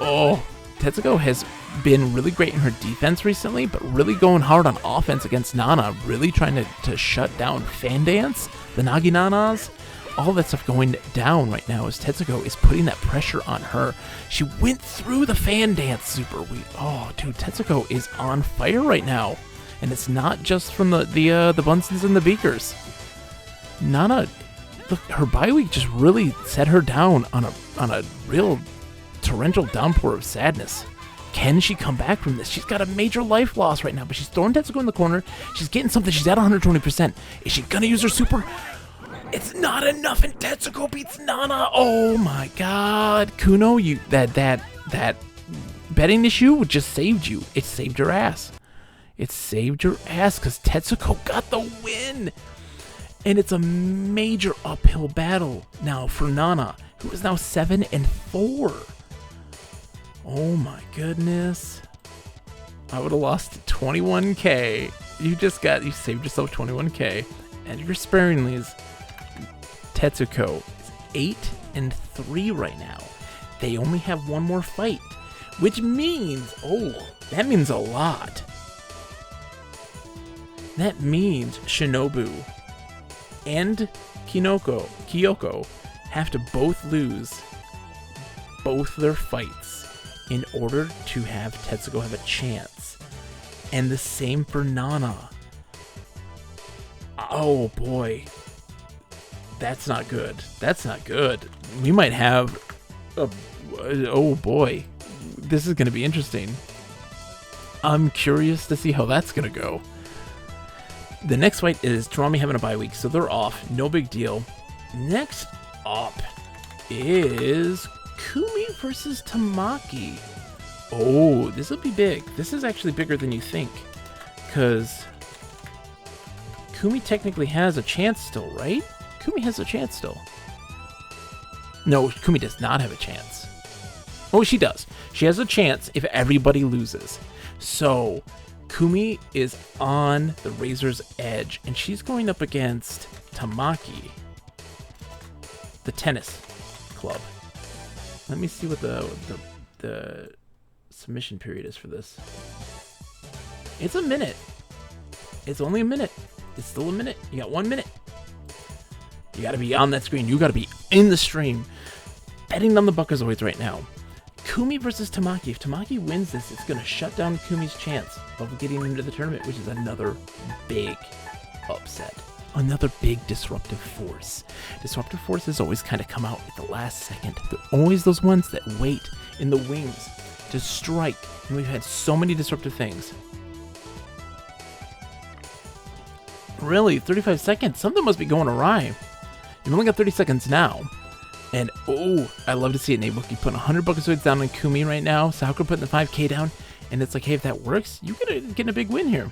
Speaker 1: Oh, Tetsuko has been really great in her defense recently, but really going hard on offense against Nana, really trying to shut down Fan Dance, the Naginanas, all that stuff going down right now as Tetsuko is putting that pressure on her. She went through the Fan Dance super. Dude, Tetsuko is on fire right now. And it's not just from the Bunsons and the Beakers. Nana, look, her bye week just really set her down on a real torrential downpour of sadness. Can she come back from this? She's got a major life loss right now, but she's throwing Tetsuko in the corner. She's getting something. She's at 120%. Is she gonna use her super? It's not enough, and Tetsuko beats Nana. Oh my God, Kuno, that betting issue just saved you. It saved your ass. It saved your ass because Tetsuko got the win. And it's a major uphill battle now for Nana, who is now 7-4. Oh my goodness. I would have lost 21K. You saved yourself 21K. And your sparingly is Tetsuko is 8-3 right now. They only have one more fight, which means, that means a lot. That means Shinobu and Kyoko have to both lose both their fights in order to have Tetsuko have a chance. And the same for Nana. Oh boy. That's not good. That's not good. We might have oh boy. This is going to be interesting. I'm curious to see how that's going to go. The next fight is Tarami having a bye week, so they're off. No big deal. Next up is Kumi versus Tamaki. Oh, this will be big. This is actually bigger than you think, because Kumi technically has a chance still, right? Kumi has a chance still. No, Kumi does not have a chance. Oh, she does. She has a chance if everybody loses. So Kumi is on the razor's edge, and she's going up against Tamaki, the tennis club. Let me see what the submission period is for this. It's a minute. It's only a minute. It's still a minute. You got 1 minute. You got to be on that screen. You got to be in the stream, betting on the Buckazoids right now. Kumi versus Tamaki. If Tamaki wins this, it's going to shut down Kumi's chance of getting into the tournament, which is another big upset. Another big disruptive force. Disruptive forces always kind of come out at the last second. They're always those ones that wait in the wings to strike. And we've had so many disruptive things. Really? 35 seconds? Something must be going awry. You've only got 30 seconds now. And, oh, I love to see it, Nabuki putting 100 Buckazoids down on Kumi right now. Sakura putting the 5k down. And it's like, hey, if that works, you get a big win here.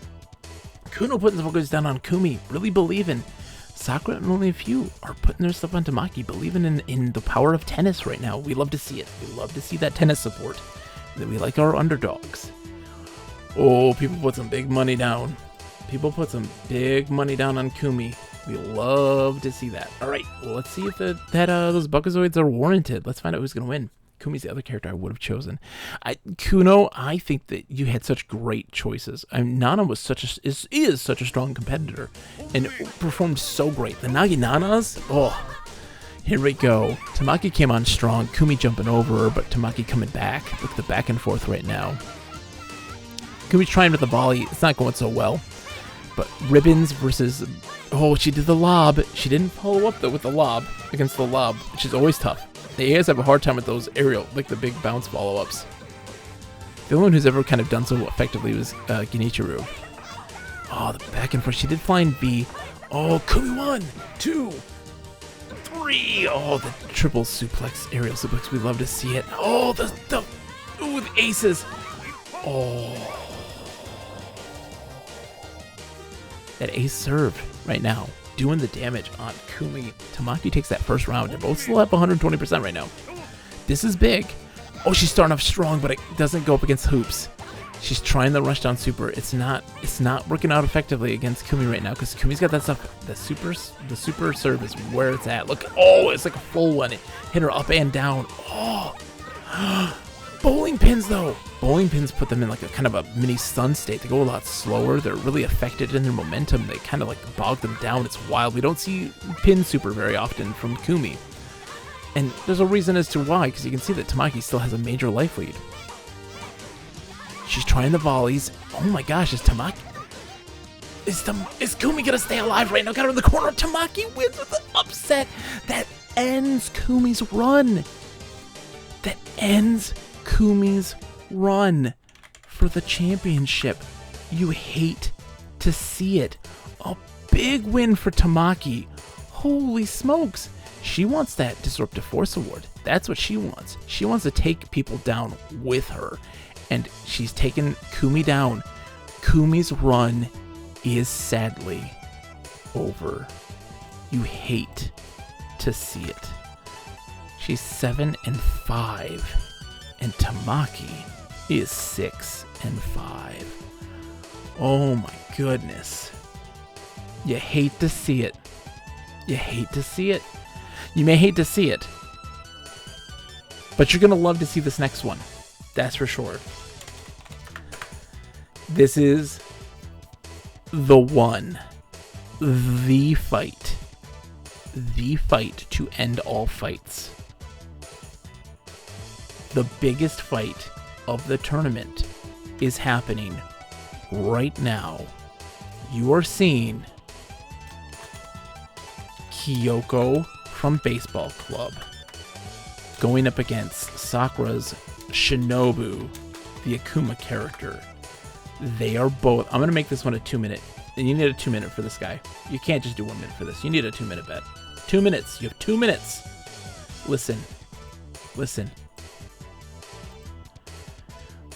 Speaker 1: Kuno putting the Buckazoids down on Kumi, really believing. Sakura and only a few are putting their stuff on Tamaki, believing in the power of tennis right now. We love to see it. We love to see that tennis support. That we like our underdogs. Oh, people put some big money down. People put some big money down on Kumi. We love to see that. All right, well, let's see if those Buckazoids are warranted. Let's find out who's going to win. Kumi's the other character I would have chosen. Kuno, I think that you had such great choices. Nana was is such a strong competitor and performed so great. The Naginanas, oh, here we go. Tamaki came on strong. Kumi jumping over her, but Tamaki coming back. Look at the back and forth right now. Kumi's trying with the volley. It's not going so well. But Ribbons versus... Oh, she did the lob. She didn't follow up, though, with the lob against the lob, which is always tough. The AIs have a hard time with those aerial, like the big bounce follow-ups. The only one who's ever kind of done so effectively was Genichiro. Oh, the back and forth. She did flying B. Oh, Kumi 1, 2, 3. Oh, the triple suplex, aerial suplex. We love to see it. Oh, the aces. Oh. That ace serve right now, doing the damage on Kumi. Tamaki takes that first round. They're both still up 120% right now. This is big. Oh, she's starting off strong, but it doesn't go up against hoops. She's trying the rushdown super. It's not working out effectively against Kumi right now because Kumi's got that stuff. The super serve is where it's at. Look, oh, it's like a full one. It hit her up and down. Oh, bowling pins though. Bowling pins put them in like a kind of a mini stun state. They go a lot slower. They're really affected in their momentum. They kind of like bog them down. It's wild. We don't see pin super very often from Kumi. And there's a reason as to why, because you can see that Tamaki still has a major life lead. She's trying the volleys. Oh my gosh, is Tamaki... Is Kumi gonna stay alive right now? Got her in the corner. Tamaki wins with the upset. That ends Kumi's run. That ends Kumi's run for the championship. You hate to see it. A big win for Tamaki. Holy smokes. She wants that Disruptive Force Award. That's what she wants. She wants to take people down with her. And she's taken Kumi down. Kumi's run is sadly over. You hate to see it. She's 7-5. And Tamaki is 6-5. Oh my goodness. You hate to see it. You hate to see it. You may hate to see it, but you're going to love to see this next one. That's for sure. This is the one. The fight. The fight to end all fights. The biggest fight of the tournament is happening right now. You are seeing Kyoko from Baseball Club going up against Sakura's Shinobu, the Akuma character. They are both... I'm going to make this one a 2-minute. And you need a 2-minute for this guy. You can't just do 1 minute for this. You need a 2-minute bet. 2 minutes. You have 2 minutes. Listen. Listen.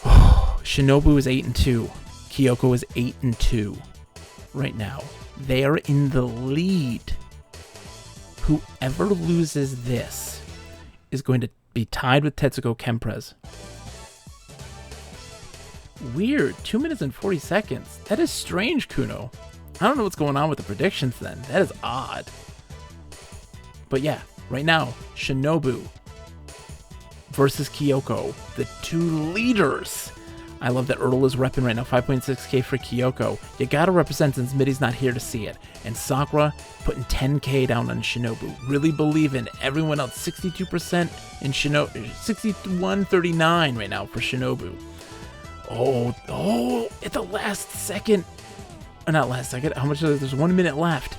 Speaker 1: Shinobu is 8-2. Kyoko is 8-2 right now. They are in the lead. Whoever loses this is going to be tied with Tetsuko Kemprez. Weird. 2 minutes and 40 seconds. That is strange, Kuno. I don't know what's going on with the predictions then. That is odd. But yeah, right now, Shinobu versus Kyoko, the two leaders I love that Ertl is repping right now. 5.6k for Kyoko. You gotta represent since Middy's not here to see it. And Sakura putting 10k down on Shinobu. Really believing everyone else. 62% in Shinobu. 61.39 right now for Shinobu. Oh, at the last second. Not last second. How much is there's 1 minute left.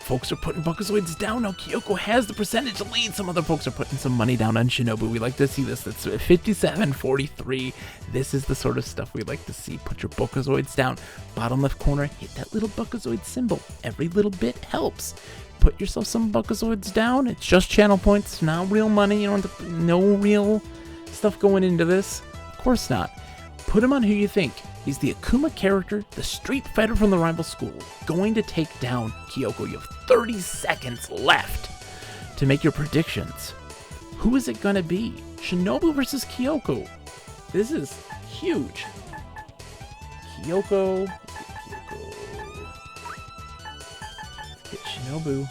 Speaker 1: Folks are putting Buckazoids down. Now Kyoko has the percentage lead. Some other folks are putting some money down on Shinobu. We like to see this. It's 57-43. This is the sort of stuff we like to see. Put your Buckazoids down. Bottom left corner, hit that little Buckazoid symbol. Every little bit helps. Put yourself some Buckazoids down. It's just channel points, not real money. You don't have to, no real stuff going into this. Of course not. Put him on who you think. He's the Akuma character, the street fighter from the rival school, going to take down Kyoko. You have 30 seconds left to make your predictions. Who is it going to be? Shinobu versus Kyoko. This is huge. Kyoko. Let's get Shinobu.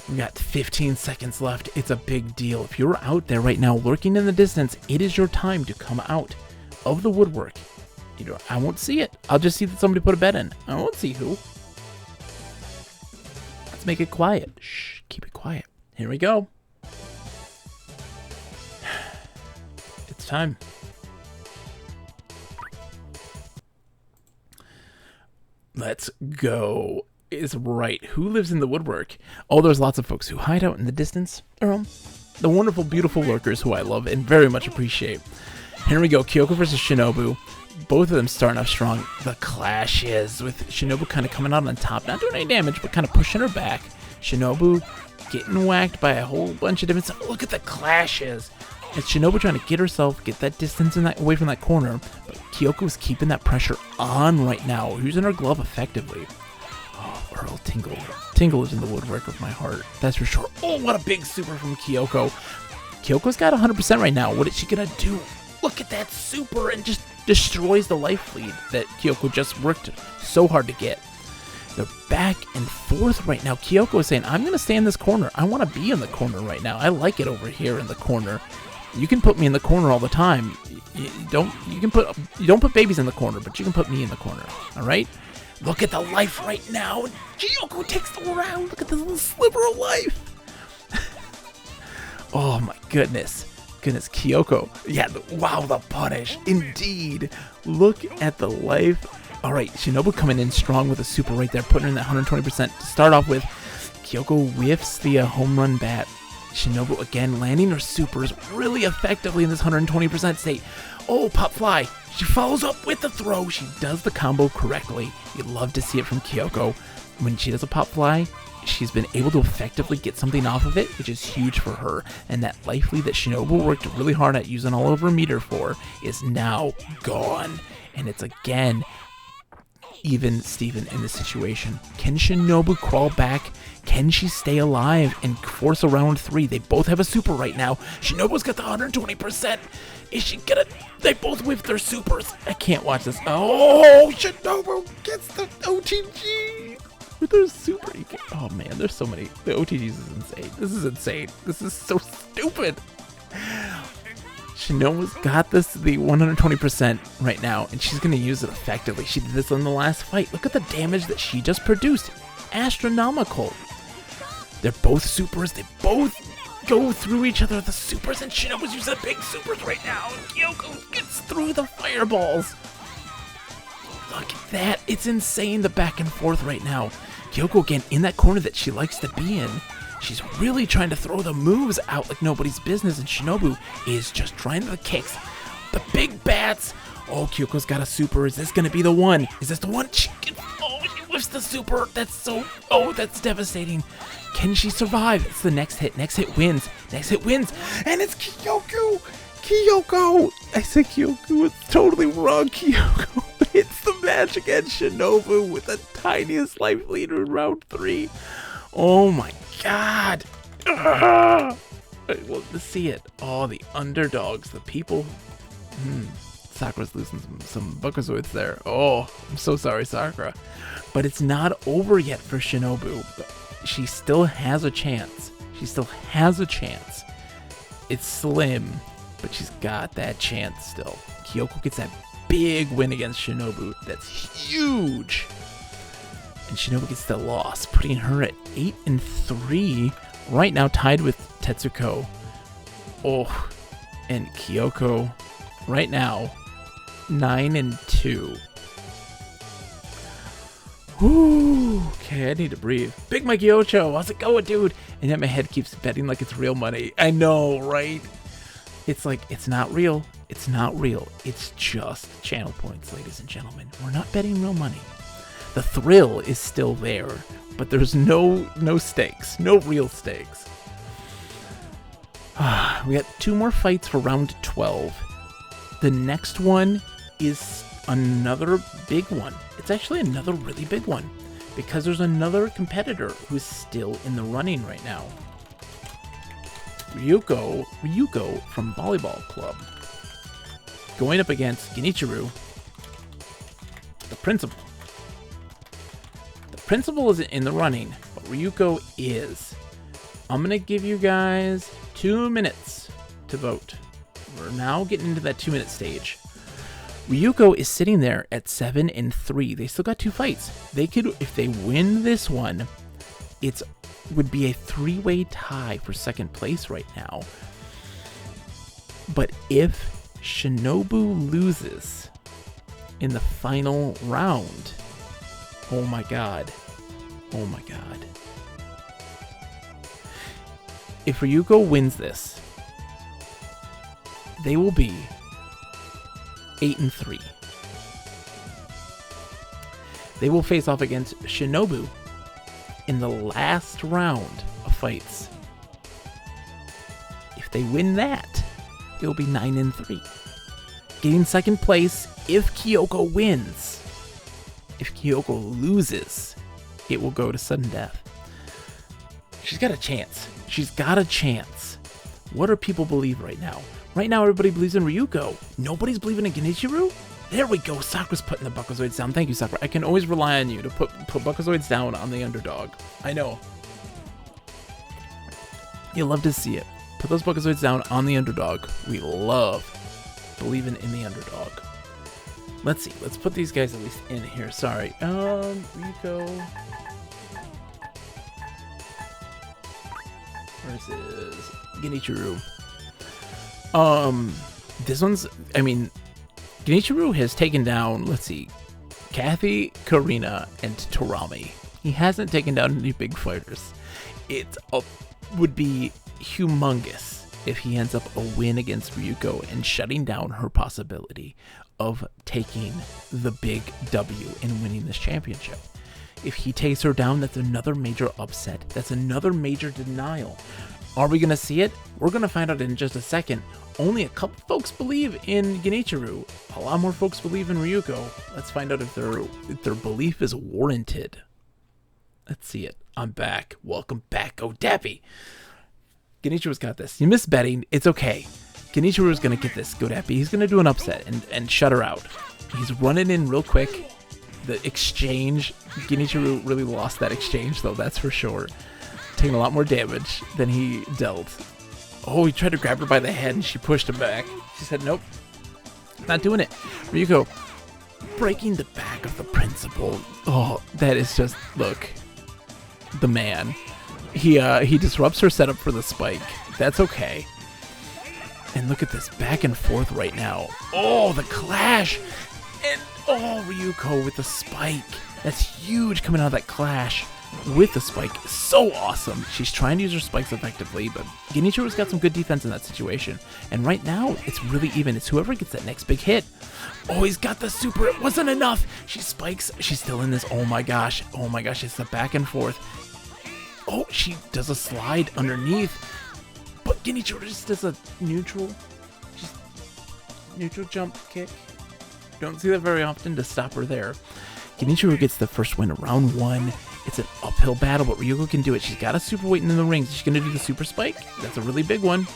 Speaker 1: We got 15 seconds left. It's a big deal. If you're out there right now lurking in the distance, it is your time to come out of the woodwork. You know, I won't see it. I'll just see that somebody put a bet in. I won't see who. Let's make it quiet. Shh, keep it quiet. Here we go. It's time. Let's go. Is right. Who lives in the woodwork? Oh, there's lots of folks who hide out in the distance. The wonderful, beautiful lurkers who I love and very much appreciate. Here we go, Kyoko versus Shinobu. Both of them starting off strong. The clashes with Shinobu kind of coming out on top, not doing any damage, but kind of pushing her back. Shinobu getting whacked by a whole bunch of different stuff. Look at the clashes. It's Shinobu trying to get herself, get that distance in that, away from that corner, but Kyoko's keeping that pressure on right now, using her glove effectively. Oh, Earl Tingle. Tingle is in the woodwork of my heart, that's for sure. Oh, what a big super from Kyoko. Kyoko's got 100% right now. What is she gonna do? Look at that super and just destroys the life lead that Kyoko just worked so hard to get. They're back and forth right now. Kyoko is saying, I'm going to stay in this corner. I want to be in the corner right now. I like it over here in the corner. You can put me in the corner all the time. You don't put babies in the corner, but you can put me in the corner. All right? Look at the life right now. Kyoko takes the round. Look at this little sliver of life. Oh my goodness. Goodness, Kyoko. Yeah, wow, the punish. Indeed. Look at the life. All right, Shinobu coming in strong with a super right there, putting her in that 120% to start off with. Kyoko whiffs the home run bat. Shinobu again landing her supers really effectively in this 120% state. Oh, pop fly. She follows up with the throw. She does the combo correctly. You love to see it from Kyoko. When she does a pop fly, she's been able to effectively get something off of it, which is huge for her. And that life lead that Shinobu worked really hard at using all over meter for is now gone. And it's again even Steven in this situation. Can Shinobu crawl back? Can she stay alive and force a round 3? They both have a super right now. Shinobu's got the 120%. Is she gonna... They both whiff their supers. I can't watch this. Oh, Shinobu gets the OTG. With their super, oh man, there's so many. The OTGs is insane. This is insane. This is so stupid. Shinobu's got this, the 120% right now, and she's going to use it effectively. She did this in the last fight. Look at the damage that she just produced. Astronomical. They're both supers. They both go through each other, the supers, and Shinobu's using big supers right now. Kyoko gets through the fireballs. Look at that. It's insane, the back and forth right now. Kyoko again in that corner that she likes to be in. She's really trying to throw the moves out like nobody's business, and Shinobu is just trying the kicks. The big bats. Oh, Kyoko's got a super. Is this going to be the one? Is this the one? She whiffs the super. That's so... Oh, that's devastating. Can she survive? It's the next hit. Next hit wins. Next hit wins. And it's Kyoko. Kyoko. I said Kyoko. It's totally wrong. Kyoko hits the match against Shinobu with the tiniest life leader in round 3. Oh my god. I love to see it. Oh, the underdogs. The people. Sakura's losing some Buckazoids there. Oh, I'm so sorry, Sakura. But it's not over yet for Shinobu. She still has a chance. She still has a chance. It's slim, but she's got that chance still. Kyoko gets that big win against Shinobu. That's huge. And Shinobu gets the loss, putting her at 8-3. Right now tied with Tetsuko. Oh, and Kyoko right now 9-2. Whoo, okay, I need to breathe. Big Mikey Ocho, how's it going, dude? And yet my head keeps betting like it's real money. I know, right? It's like, it's not real. It's not real. It's just channel points, ladies and gentlemen. We're not betting real money. The thrill is still there, but there's no stakes, no real stakes. We got 2 more fights for round 12. The next one is another big one. It's actually another really big one because there's another competitor who's still in the running right now. Ryuko from Volleyball Club going up against Genichiro, the principal. The principal isn't in the running, but Ryuko is. I'm going to give you guys 2 minutes to vote. We're now getting into that 2-minute stage. Ryuko is sitting there at 7-3. They still got 2 fights. They could, if they win this one, would be a 3-way tie for second place right now. But if Shinobu loses in the final round, oh my god. Oh my god. If Ryuko wins this, they will be 8-3. They will face off against Shinobu in the last round of fights. If they win that, it will be 9-3. Getting second place if Kyoko wins. If Kyoko loses, it will go to sudden death. She's got a chance. She's got a chance. What do people believe right now? Right now, everybody believes in Ryuko. Nobody's believing in Genichiro? There we go. Sakura's putting the Buckazoids down. Thank you, Sakura. I can always rely on you to put Buckazoids down on the underdog. I know. You love to see it. Put those Buckazoids down on the underdog. We love believing in the underdog. Let's see. Let's put these guys at least in here. Sorry. Ryuko versus Genichiro. This one's, I mean, Genichiro has taken down, let's see, Kathy, Karina, and Torami. He hasn't taken down any big fighters. It would be humongous if he ends up a win against Ryuko and shutting down her possibility of taking the big W and winning this championship. If he takes her down, that's another major upset. That's another major denial. Are we going to see it? We're going to find out in just a second. Only a couple folks believe in Genichiro. A lot more folks believe in Ryuko. Let's find out if their belief is warranted. Let's see it. I'm back. Welcome back, Godappy. Genichiro's got this. You missed betting. It's okay. Genichiro's going to get this, Godappy. He's going to do an upset and shut her out. He's running in real quick. The exchange, Genichiro really lost that exchange, though, that's for sure. Taking a lot more damage than he dealt. Oh, he tried to grab her by the head and she pushed him back. She said, nope, not doing it. Ryuko breaking the back of the principal. Oh, that is just, look, the man. He disrupts her setup for the spike. That's okay. And look at this back and forth right now. Oh, the clash. And oh, Ryuko with the spike. That's huge coming out of that clash with the spike. So awesome. She's trying to use her spikes effectively, but Genichiro's got some good defense in that situation. And right now, it's really even. It's whoever gets that next big hit. Oh, he's got the super. It wasn't enough. She spikes. She's still in this. Oh my gosh. Oh my gosh. It's the back and forth. Oh, she does a slide underneath. But Genichiro just does a neutral jump kick. Don't see that very often to stop her there. Genichiro gets the first win of round 1. It's an uphill battle, but Ryuko can do it. She's got a super weight in the rings. She's going to do the super spike. That's a really big one.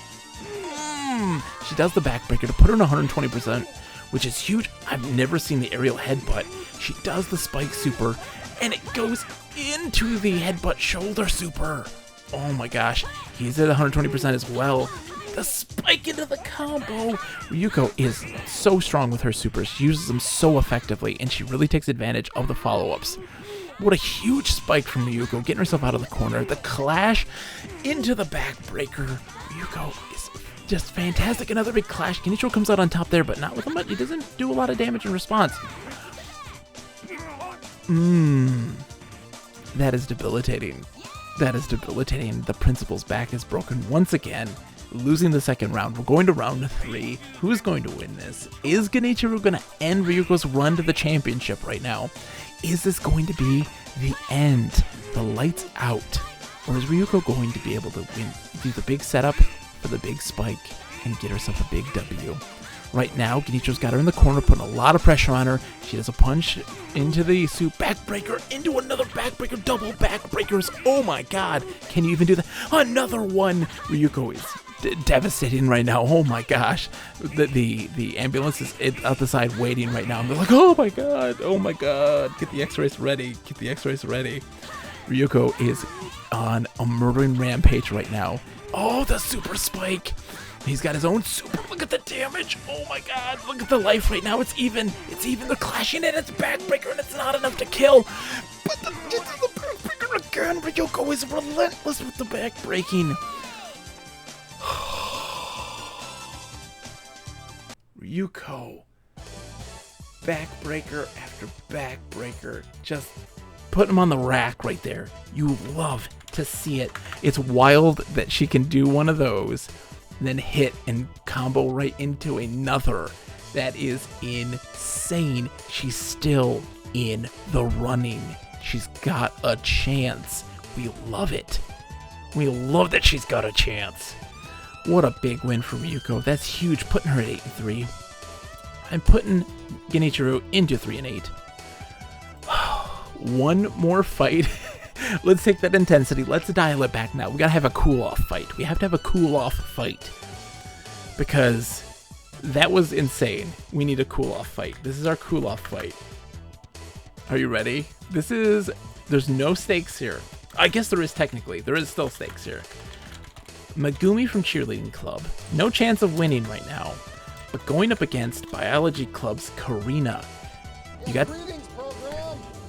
Speaker 1: She does the backbreaker to put her in 120%, which is huge. I've never seen the aerial headbutt. She does the spike super, and it goes into the headbutt shoulder super. Oh my gosh. He's at 120% as well. The spike into the combo. Ryuko is so strong with her supers. She uses them so effectively, and she really takes advantage of the follow-ups. What a huge spike from Ryuko, getting herself out of the corner. The clash into the backbreaker. Ryuko is just fantastic. Another big clash. Genichiro comes out on top there, but not with much. He doesn't do a lot of damage in response. That is debilitating. That is debilitating. The principal's back is broken once again. Losing the second round. We're going to round 3. Who's going to win this? Is Genichiro going to end Ryuko's run to the championship right now? Is this going to be the end? The lights out? Or is Ryuko going to be able to win, do the big setup for the big spike and get herself a big W? Right now, Genichiro's got her in the corner, putting a lot of pressure on her. She does a punch into the soup, backbreaker, into another backbreaker, double backbreakers. Oh my god, can you even do that? Another one! Ryuko is devastating right now. Oh my gosh. The ambulance is out the side waiting right now. And they're like, oh my god, get the x-rays ready, get the x-rays ready. Ryuko is on a murdering rampage right now. Oh, the super spike. He's got his own super. Look at the damage. Oh my god. Look at the life right now. It's even. They're clashing it. It's backbreaker and it's not enough to kill. But the backbreaker again. Ryuko is relentless with the backbreaking. Ryuko. Backbreaker after backbreaker. Just put him on the rack right there. You love to see it. It's wild that she can do one of those, then hit and combo right into another. That is insane. She's still in the running. She's got a chance. We love it. We love that she's got a chance. What a big win for Ryuko. That's huge, putting her at 8-3. I'm putting Genichiro into 3-8. One more fight. Let's take that intensity. Let's dial it back now. We gotta have a cool-off fight. We have to have a cool-off fight. Because that was insane. We need a cool-off fight. This is our cool-off fight. Are you ready? There's no stakes here. I guess there is technically. There is still stakes here. Megumi from Cheerleading Club. No chance of winning right now. But going up against Biology Club's Karina. You got...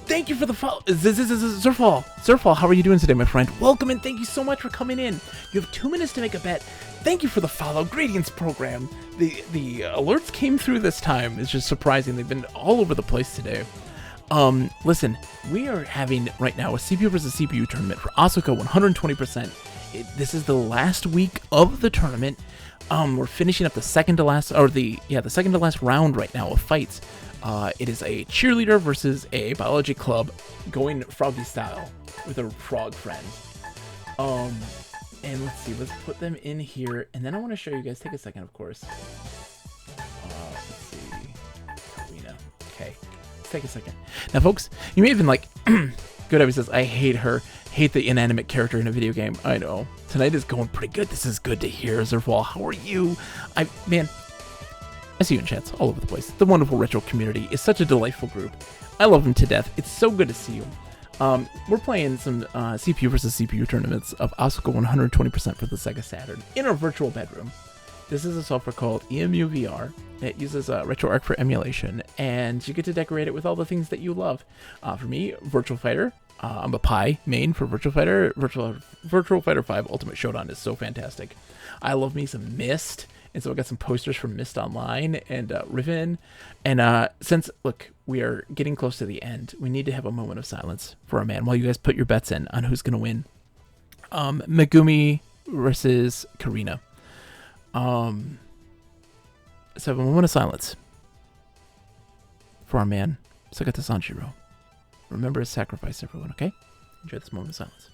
Speaker 1: Thank you for the follow. Zurfall, how are you doing today, my friend? Welcome and thank you so much for coming in. You have 2 minutes to make a bet. Thank you for the follow. Gradients program. The alerts came through this time. It's just surprising. They've been all over the place today. Listen, we are having right now a CPU versus CPU tournament for Asuka 120%. This is the last week of the tournament. We're finishing up the second to last round right now of fights. It is a cheerleader versus a biology club going froggy style with a frog friend. And let's see, let's put them in here. And then I want to show you guys, take a second, of course. Let's see, Karina. Okay, let's take a second. Now, folks, you may have been like, Good Ivy says, I hate her. Hate the inanimate character in a video game. I know. Tonight is going pretty good. This is good to hear. Zerval, how are you? I see you in chats all over the place. The wonderful retro community is such a delightful group. I love them to death. It's so good to see you. We're playing some CPU versus CPU tournaments of Asuka 120% for the Sega Saturn in our virtual bedroom. This is a software called EMU VR. It uses RetroArch for emulation, and you get to decorate it with all the things that you love. For me, Virtual Fighter. I'm a Pi main for Virtual Fighter. Virtual Fighter 5 Ultimate Showdown is so fantastic. I love me some Myst. And so I got some posters from Myst Online and Riven. And since, look, we are getting close to the end, we need to have a moment of silence for our man while you guys put your bets in on who's going to win. Megumi versus Karina. So have a moment of silence for our man, Sakata Sanshiro. Remember his sacrifice, everyone, okay? Enjoy this moment of silence.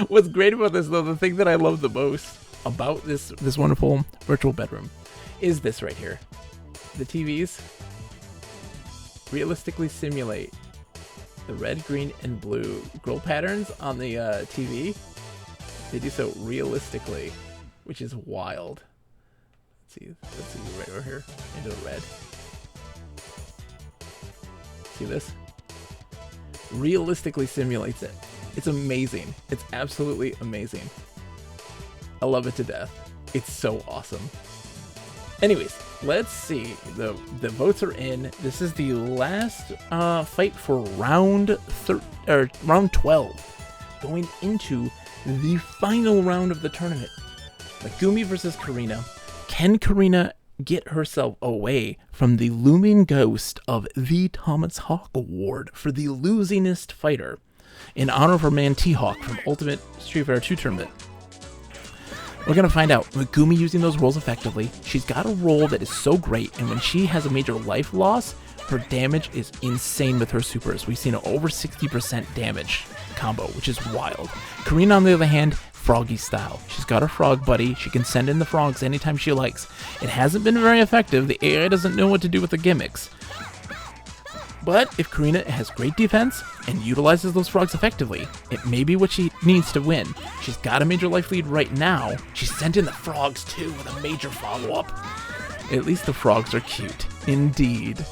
Speaker 1: What's great about this, though, the thing that I love the most about this wonderful virtual bedroom is this right here. The TVs realistically simulate the red, green, and blue grill patterns on the TV. They do so realistically, which is wild. Let's see right over here into the red. See this? Realistically simulates it. It's amazing. It's absolutely amazing. I love it to death. It's so awesome. Anyways, let's see. The votes are in. This is the last fight for round 12, going into the final round of the tournament. Megumi versus Karina. Can Karina get herself away from the looming ghost of the Thomas Hawk Award for the losingest fighter in honor of her man T-Hawk from Ultimate Street Fighter 2 tournament? We're going to find out. Megumi using those rolls effectively. She's got a roll that is so great, and when she has a major life loss, her damage is insane with her supers. We've seen an over 60% damage combo, which is wild. Karina, on the other hand, Froggy style. She's got her frog buddy. She can send in the frogs anytime she likes. It hasn't been very effective. The AI doesn't know what to do with the gimmicks. But if Karina has great defense and utilizes those frogs effectively, it may be what she needs to win. She's got a major life lead right now. She sent in the frogs too with a major follow-up. At least the frogs are cute. Indeed.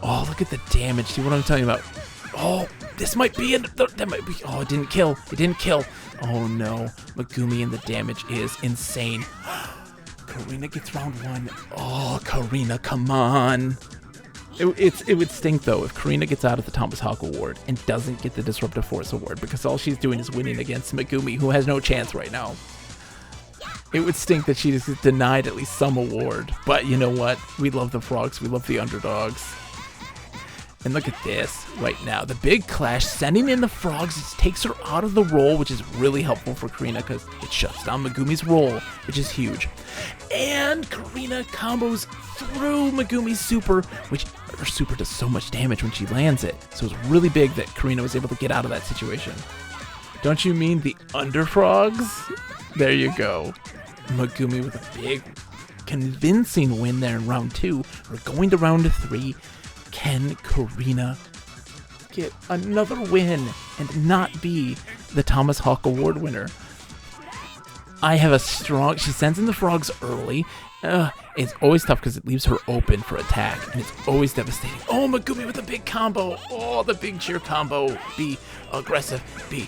Speaker 1: Oh, look at the damage. See what I'm telling you about? Oh, this might be it. That might be. Oh, it didn't kill. It didn't kill. Oh no. Megumi and the damage is insane. Karina gets round 1. Oh, Karina, come on. It would stink, though, if Karina gets out of the Thomas Hawk Award and doesn't get the Disruptive Force Award, because all she's doing is winning against Megumi, who has no chance right now. It would stink that she just gets denied at least some award. But you know what? We love the frogs. We love the underdogs. And look at this right now. The big clash, sending in the frogs, it takes her out of the roll, which is really helpful for Karina because it shuts down Megumi's roll, which is huge. And Karina combos through Megumi's super, which her super does so much damage when she lands it. So it's really big that Karina was able to get out of that situation. Don't you mean the underfrogs? There you go. Megumi with a big, convincing win there in round 2. We're going to round 3. Can Karina get another win and not be the Thomas Hawk Award winner? I have a strong... She sends in the frogs early. It's always tough because it leaves her open for attack, and it's always devastating. Oh, Megumi with a big combo. Oh, the big cheer combo. Be aggressive. Be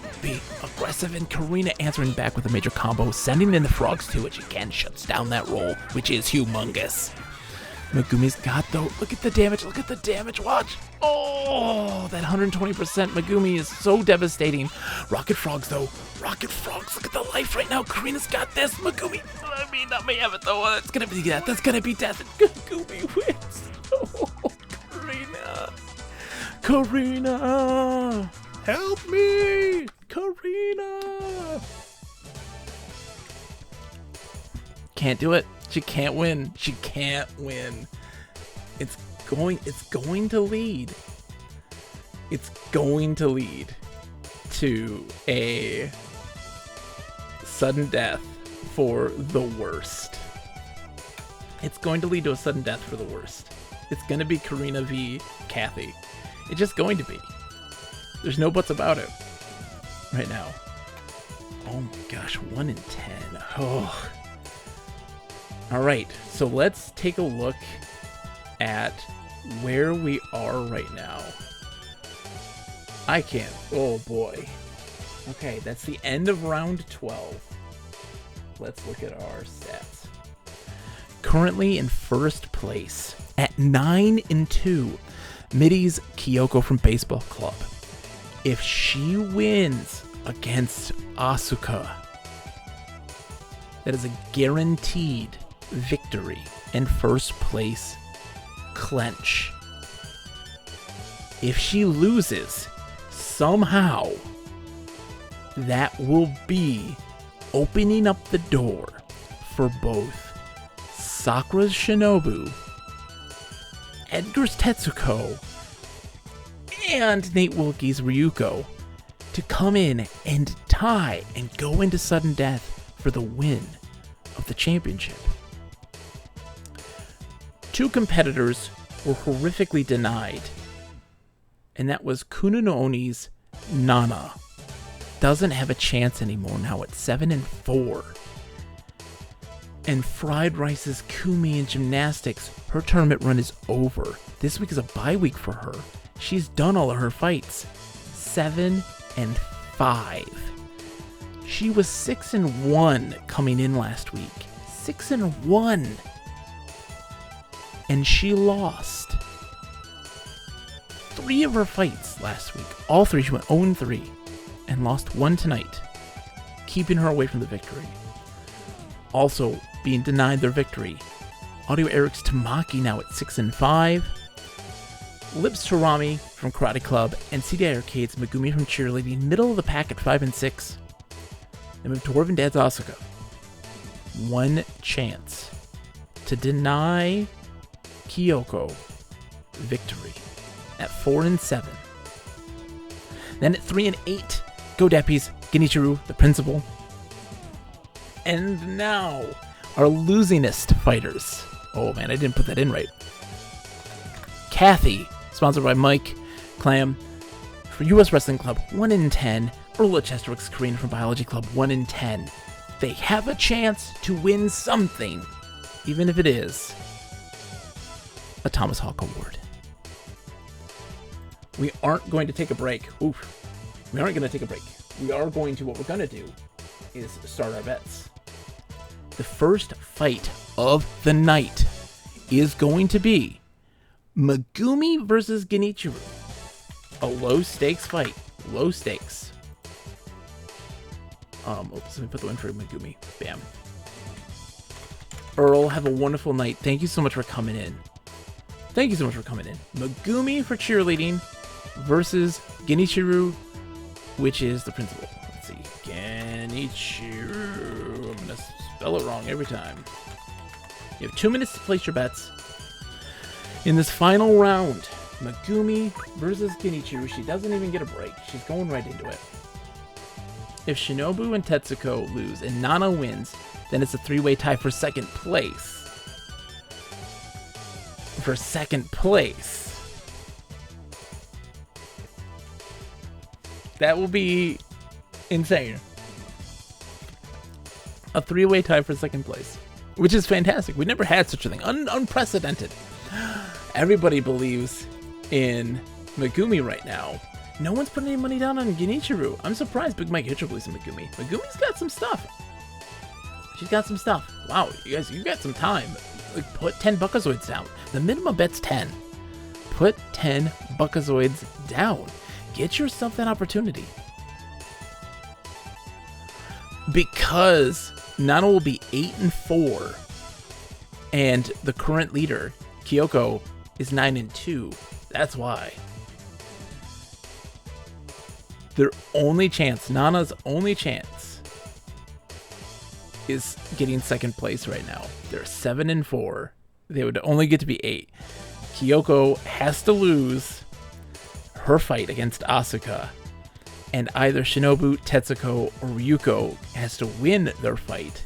Speaker 1: aggressive. And Karina answering back with a major combo, sending in the frogs too, which again shuts down that roll, which is humongous. Megumi's got, though, look at the damage, watch. Oh, that 120% Megumi is so devastating. Rocket Frogs, though, look at the life right now. Karina's got this, Megumi, that may have it, though. That's gonna be death, Megumi wins. Oh, Karina, help me, Karina. Can't do it. She can't win. It's going to lead. It's going to lead to a sudden death for the worst. It's going to lead to a sudden death for the worst. It's going to be Karina v. Kathy. It's just going to be. There's no buts about it right now. Oh my gosh, 1 in 10. Oh. All right, so let's take a look at where we are right now. I can't. Oh boy. Okay, that's the end of round 12. Let's look at our stats. Currently in first place at 9-2, Middy's Kyoko from Baseball Club. If she wins against Asuka, that is a guaranteed victory and first place clench. If she loses somehow, that will be opening up the door for both Sakura's Shinobu, Edgar's Tetsuko, and Nate Wilkie's Ryuko to come in and tie and go into sudden death for the win of the championship. Two competitors were horrifically denied, and that was Kuna no Oni's Nana. Doesn't have a chance anymore now at 7-4. And Fried Rice's Kumi in gymnastics. Her tournament run is over. This week is a bye week for her. She's done all of her fights. 7-5. She was 6-1 coming in last week. 6-1. And she lost 3 of her fights last week. All 3. She went 0-3 and lost 1 tonight, keeping her away from the victory. Also being denied their victory, Audio Eric's Tamaki now at 6-5. Lips Tarami from Karate Club and CDI Arcade's Megumi from Cheerleading, middle of the pack at 5-6. They move to Dwarven Dad's Asuka. 1 chance to deny Kyoko victory at 4-7. Then at 3-8, Go Deppies, Genichiro, the principal. And now, our losingest fighters. Oh man, I didn't put that in right. Kathy, sponsored by Mike Clam for US Wrestling Club, 1-10. Urla Chesterwick's Korean from Biology Club, 1-10. They have a chance to win something, even if it is a Thomas Hawk Award. We aren't going to take a break. Oof. We aren't going to take a break. We are going to, what we're going to do is start our bets. The first fight of the night is going to be Megumi versus Genichiro. A low stakes fight. Low stakes. Oops, let me put the one for Megumi. Bam. Earl, have a wonderful night. Thank you so much for coming in. Thank you so much for coming in. Megumi for cheerleading versus Genichiro, which is the principal. Let's see. Genichiro. I'm going to spell it wrong every time. You have 2 minutes to place your bets. In this final round, Megumi versus Genichiro. She doesn't even get a break. She's going right into it. If Shinobu and Tetsuko lose and Nana wins, then it's a 3-way tie for second place. For second place. That will be insane. A 3-way tie for second place, which is fantastic. We never had such a thing. Unprecedented. Everybody believes in Megumi right now. No one's putting any money down on Genichiro. I'm surprised Big Mike Hitcher believes in Megumi. Megumi's got some stuff. She's got some stuff. Wow, you guys, you got some time. Like, put 10 Buckazoids down. The minimum bet's 10. Put 10 Buckazoids down. Get yourself that opportunity. Because Nana will be 8-4, and the current leader, Kyoko, is 9-2. That's why. Their only chance, Nana's only chance, is getting second place right now. They're 7-4. They would only get to be 8. Kyoko has to lose her fight against Asuka, and either Shinobu, Tetsuko, or Ryuko has to win their fight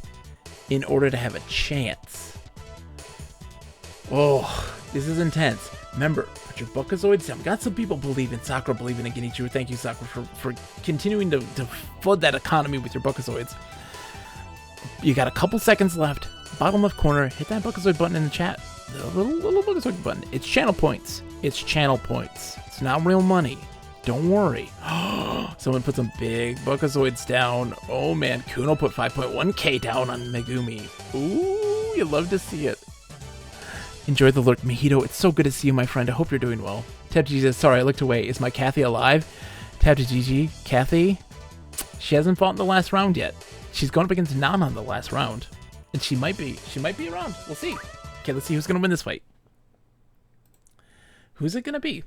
Speaker 1: in order to have a chance. Oh, this is intense. Remember, put your Buckazoids down. Got some people believing, Sakura believing in Genichiro. Thank you, Sakura, for continuing to flood that economy with your Buckazoids. You got a couple seconds left. Bottom left corner, hit that Buckazoid button in the chat. The little Buckazoid button. It's channel points. It's channel points. It's not real money. Don't worry. Someone put some big Buckazoids down. Oh man, Kuno put 5.1k down on Megumi. Ooh, you love to see it. Enjoy the lurk, Mojito. It's so good to see you, my friend. I hope you're doing well. Tab to Jesus. Sorry, I looked away. Is my Kathy alive? Tab to GG. Kathy? She hasn't fought in the last round yet. She's going up against Nana in the last round. And she might be around. We'll see. Okay, let's see who's going to win this fight. Who's it going to be?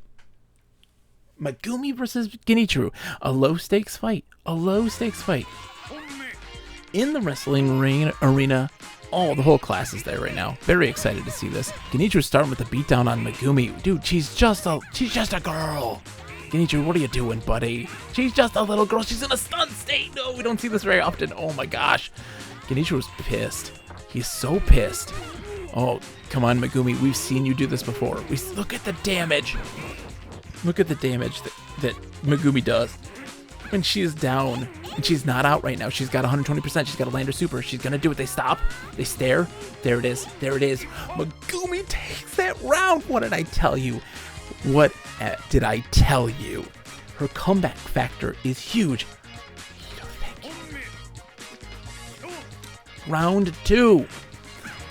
Speaker 1: Megumi versus Genichiro. A low-stakes fight. A low-stakes fight. In the wrestling arena. Oh, the whole class is there right now. Very excited to see this. Genichiro's starting with a beatdown on Megumi. Dude, she's just a girl. Genichiro, what are you doing, buddy? She's just a little girl. She's in a stunned state. No, we don't see this very often. Oh my gosh. Genichiro's pissed. He's so pissed. Oh, come on, Megumi. We've seen you do this before. Look at the damage. Look at the damage that Megumi does when she is down And she's not out right now. She's got 120%. She's got to land her super. She's going to do it. They stop. They stare. There it is. There it is. Megumi takes that round. What did I tell you? What did I tell you? Her comeback factor is huge. Round 2.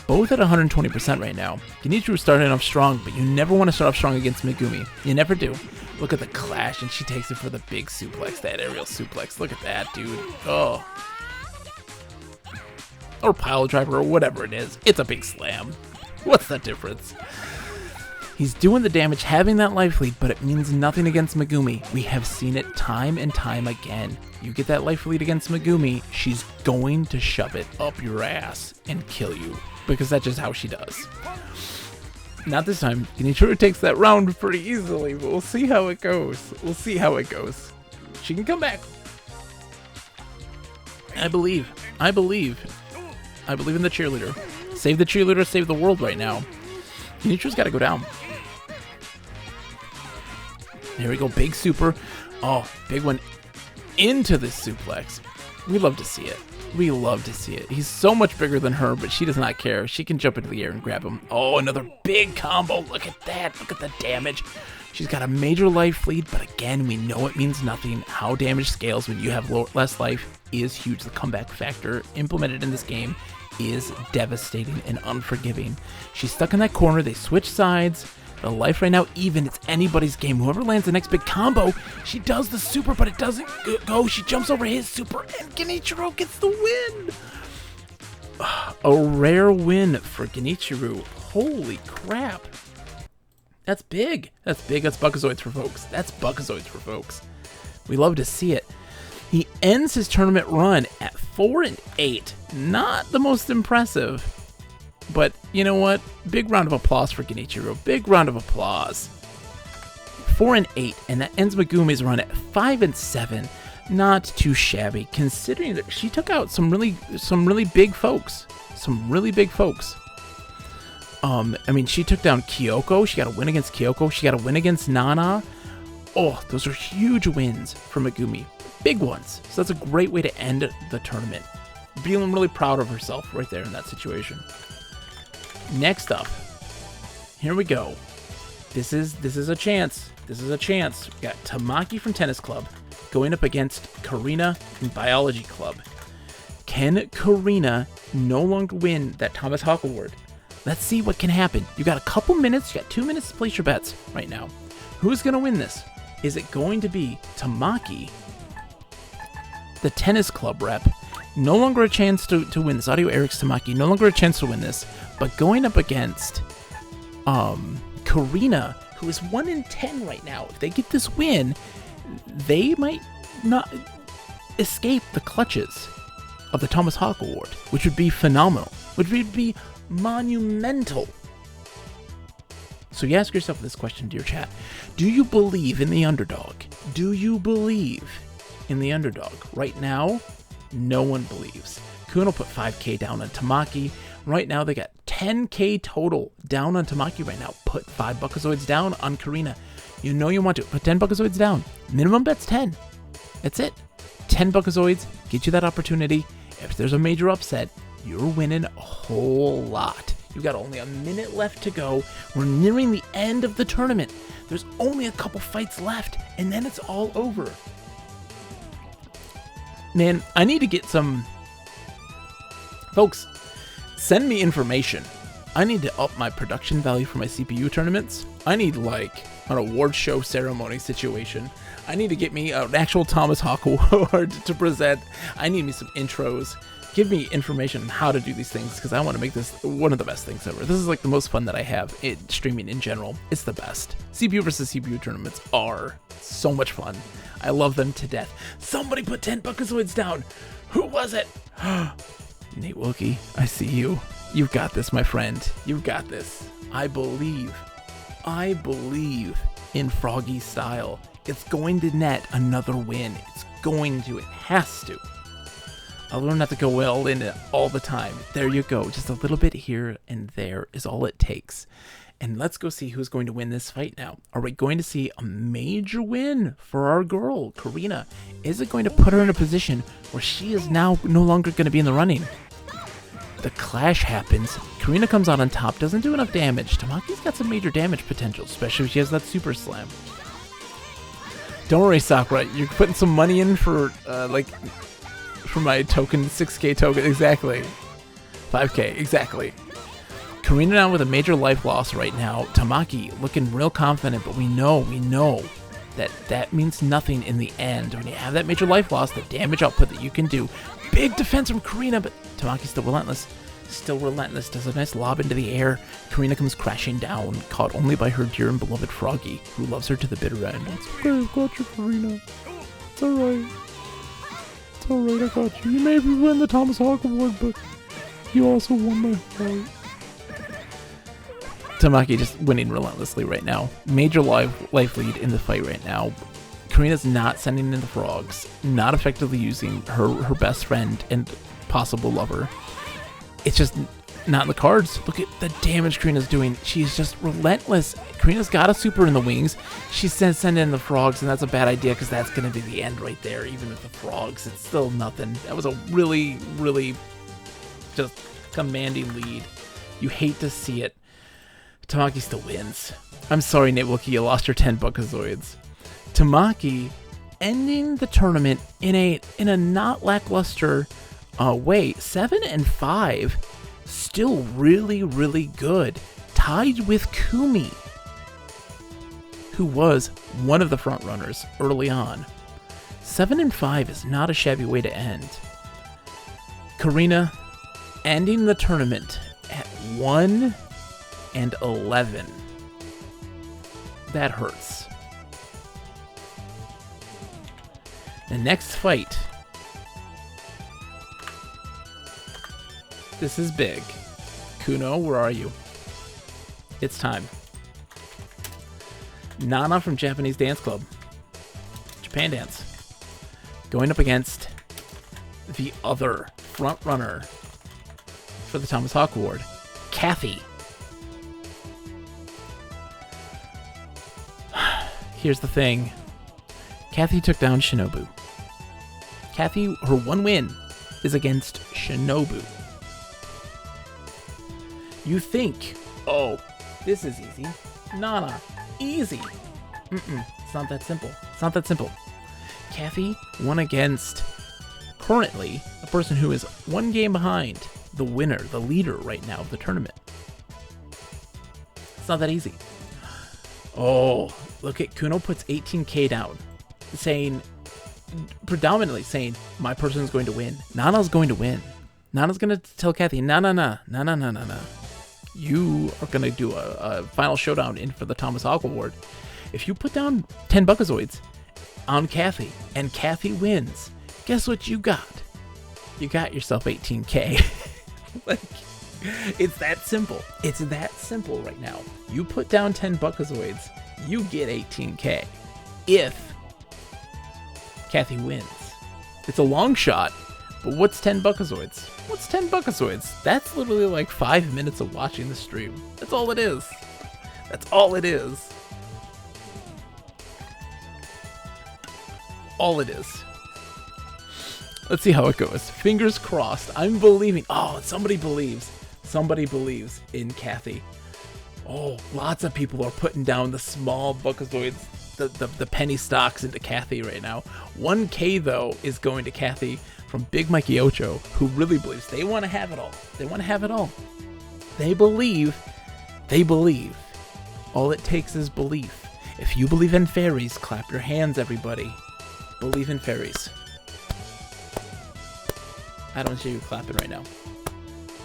Speaker 1: Both at 120% right now. Genichiro is starting off strong, but you never want to start off strong against Megumi. You never do. Look at the clash, and she takes it for the big suplex, that aerial suplex. Look at that, dude. Oh. Or pile driver, or whatever it is. It's a big slam. What's the difference? He's doing the damage, having that life lead, but it means nothing against Megumi. We have seen it time and time again. You get that life lead against Megumi, she's going to shove it up your ass and kill you, because that's just how she does. Not this time. Genichiro takes that round pretty easily, but we'll see how it goes. We'll see how it goes. She can come back. I believe. I believe in the cheerleader. Save the cheerleader, save the world right now. Genichiro's got to go down. There we go. Big super. Oh, big one into the suplex. We love to see it. We love to see it. He's so much bigger than her, but she does not care. She can jump into the air and grab him. Oh, another big combo. Look at that. Look at the damage. She's got a major life lead, but again, we know it means nothing. How damage scales when you have less life is huge. The comeback factor implemented in this game is devastating and unforgiving. She's stuck in that corner. They switch sides. The life right now even. It's anybody's game. Whoever lands the next big combo, she does the super, but it doesn't go. She jumps over his super, and Genichiro gets the win. A rare win for Genichiro. Holy crap. That's big. That's big. That's Buckazoids for folks. That's Buckazoids for folks. We love to see it. He ends his tournament run at 4-8. Not the most impressive. But you know what? Big round of applause for Genichiro. Big round of applause. 4-8, and that ends Megumi's run at 5-7. Not too shabby, considering that she took out some really big folks. Some really big folks. I mean, she took down Kyoko. She got a win against Kyoko. She got a win against Nana. Oh, those are huge wins for Megumi. Big ones. So that's a great way to end the tournament. Feeling really proud of herself right there in that situation. Next up, here we go. This is a chance. This is a chance. We got Tamaki from Tennis Club going up against Karina from Biology Club. Can Karina no longer win that Thomas Hawk Award? Let's see what can happen. You got a couple minutes. You got 2 minutes to place your bets right now. Who's going to win this? Is it going to be Tamaki, the Tennis Club rep? No longer a chance to win this. Audio Eric's Tamaki. No longer a chance to win this. But going up against Karina, who is 1-10 right now. If they get this win, they might not escape the clutches of the Thomas Hawk Award, which would be phenomenal, which would be monumental. So you ask yourself this question, dear chat. Do you believe in the underdog? Do you believe in the underdog? Right now, no one believes. Kuno put 5K down on Tamaki. Right now, they got 10K total down on Tamaki right now. Put 5 Buckazoids down on Karina. You know you want to. Put 10 Buckazoids down. Minimum bet's 10. That's it. 10 Buckazoids get you that opportunity. If there's a major upset, you're winning a whole lot. You've got only a minute left to go. We're nearing the end of the tournament. There's only a couple fights left, and then it's all over. Man, I need to get some... Folks, send me information. I need to up my production value for my CPU tournaments. I need, like, an award show ceremony situation. I need to get me an actual Thomas Hawk Award to present. I need me some intros. Give me information on how to do these things, because I want to make this one of the best things ever. This is like the most fun that I have in streaming in general. It's the best. CPU versus CPU tournaments are so much fun. I love them to death. Somebody put 10 Buckazoids down. Who was it? Nate Wilkie, I see you. You've got this, my friend. You've got this. I believe in Froggy Style. It's going to net another win. It's going to. It has to. I'll learn not to go well in it all the time. There you go. Just a little bit here and there is all it takes. And let's go see who's going to win this fight now. Are we going to see a major win for our girl, Karina? Is it going to put her in a position where she is now no longer going to be in the running? The clash happens. Karina comes out on top, doesn't do enough damage. Tamaki's got some major damage potential, especially if she has that super slam. Don't worry, Sakura. You're putting some money in for, for my token, 6k token. Exactly. 5k, exactly. Karina now with a major life loss right now. Tamaki looking real confident, but we know that means nothing in the end. When you have that major life loss, the damage output that you can do. Big defense from Karina, but Tamaki's still relentless. Still relentless. Does a nice lob into the air. Karina comes crashing down, caught only by her dear and beloved Froggy, who loves her to the bitter end. It's okay, I got you, Karina. It's alright. It's alright, I got you. You maybe win the Thomas Hawk Award, but you also won my heart. Tamaki just winning relentlessly right now. Major life lead in the fight right now. Karina's not sending in the frogs, not effectively using her best friend and possible lover. It's just not in the cards. Look at the damage Karina's doing. She's just relentless. Karina's got a super in the wings. She's sending in the frogs, and that's a bad idea because that's going to be the end right there. Even with the frogs, it's still nothing. That was a really, really just commanding lead. You hate to see it. Tamaki still wins. I'm sorry, Nate Wookie, you lost your 10 Buckazoids. Tamaki ending the tournament in a not lackluster way. 7-5, still really, really good. Tied with Kumi, who was one of the front runners early on. 7-5 is not a shabby way to end. Karina ending the tournament at 1-11. That hurts. The next fight. This is big. Kuno, where are you? It's time. Nana from Japanese Dance Club. Japan Dance. Going up against the other front runner for the Thomas Hawk Award, Kathy. Here's the thing. Kathy took down Shinobu. Kathy, her one win is against Shinobu. You think, oh, this is easy. Nana, easy. It's not that simple. It's not that simple. Kathy won against, currently, a person who is one game behind the winner, the leader right now of the tournament. It's not that easy. Oh, look at Kuno puts 18k down, predominantly saying, my person is going to win. Nana's going to win. Nana's going to tell Kathy, nah. You are going to do a final showdown in for the Thomas Hawk Award. If you put down 10 Buckazoids on Kathy, and Kathy wins, guess what you got? You got yourself 18k. Like, it's that simple. It's that simple right now. You put down 10 Buckazoids, you get 18k. If Kathy wins. It's a long shot, but what's 10 Buckazoids? What's 10 Buckazoids? That's literally like 5 minutes of watching the stream. That's all it is. That's all it is. All it is. Let's see how it goes. Fingers crossed. I'm believing. Oh, somebody believes. Somebody believes in Kathy. Oh, lots of people are putting down the small Buckazoids, the penny stocks into Kathy right now. 1K, though, is going to Kathy from Big Mikey Ocho, who really believes. They want to have it all. They want to have it all. They believe. They believe. All it takes is belief. If you believe in fairies, clap your hands, everybody. Believe in fairies. I don't see you clapping right now.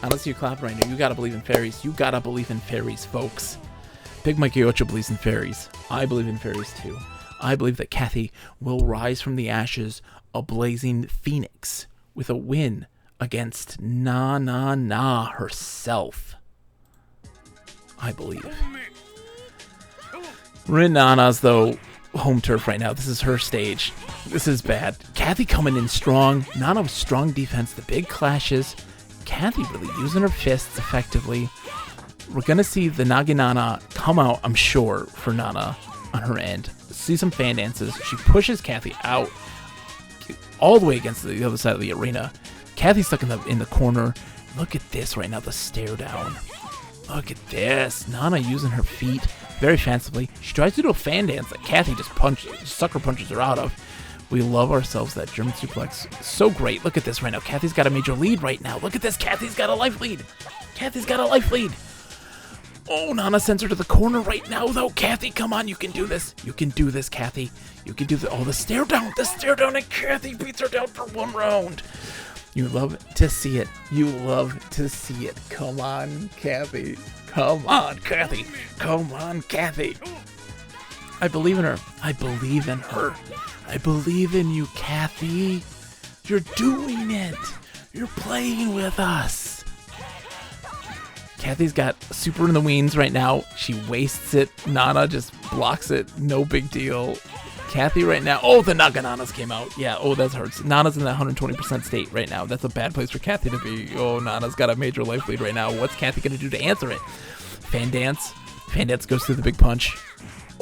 Speaker 1: I don't see you clapping right now. You gotta believe in fairies. You gotta believe in fairies, folks. Big Mikey Ocho believes in fairies. I believe in fairies too. I believe that Kathy will rise from the ashes a blazing phoenix with a win against Na herself. I believe. We're in Nana's, though, home turf right now. This is her stage. This is bad. Kathy coming in strong. Nana with strong defense. The big clashes. Kathy really using her fists effectively. We're going to see the Naginana come out, I'm sure, for Nana on her end. See some fan dances. She pushes Kathy out all the way against the other side of the arena. Kathy's stuck in the corner. Look at this right now, the stare down. Look at this. Nana using her feet very fancifully. She tries to do a fan dance that Kathy just sucker punches her out of. We love ourselves that German suplex. So great. Look at this right now. Kathy's got a major lead right now. Look at this. Kathy's got a life lead. Kathy's got a life lead. Oh, Nana sends her to the corner right now, though. Kathy, come on. You can do this. You can do this, Kathy. You can do this. Oh, the stare down. The stare down, and Kathy beats her down for 1 round. You love to see it. You love to see it. Come on, Kathy. Come on, Kathy. Come on, Kathy. I believe in her. I believe in her. I believe in you, Kathy. You're doing it. You're playing with us. Kathy's got super in the wings right now. She wastes it. Nana just blocks it. No big deal. Kathy right now. Oh, the Nagananas came out. Yeah, oh, that hurts. Nana's in that 120% state right now. That's a bad place for Kathy to be. Oh, Nana's got a major life lead right now. What's Kathy going to do to answer it? Fan dance. Fan dance goes through the big punch.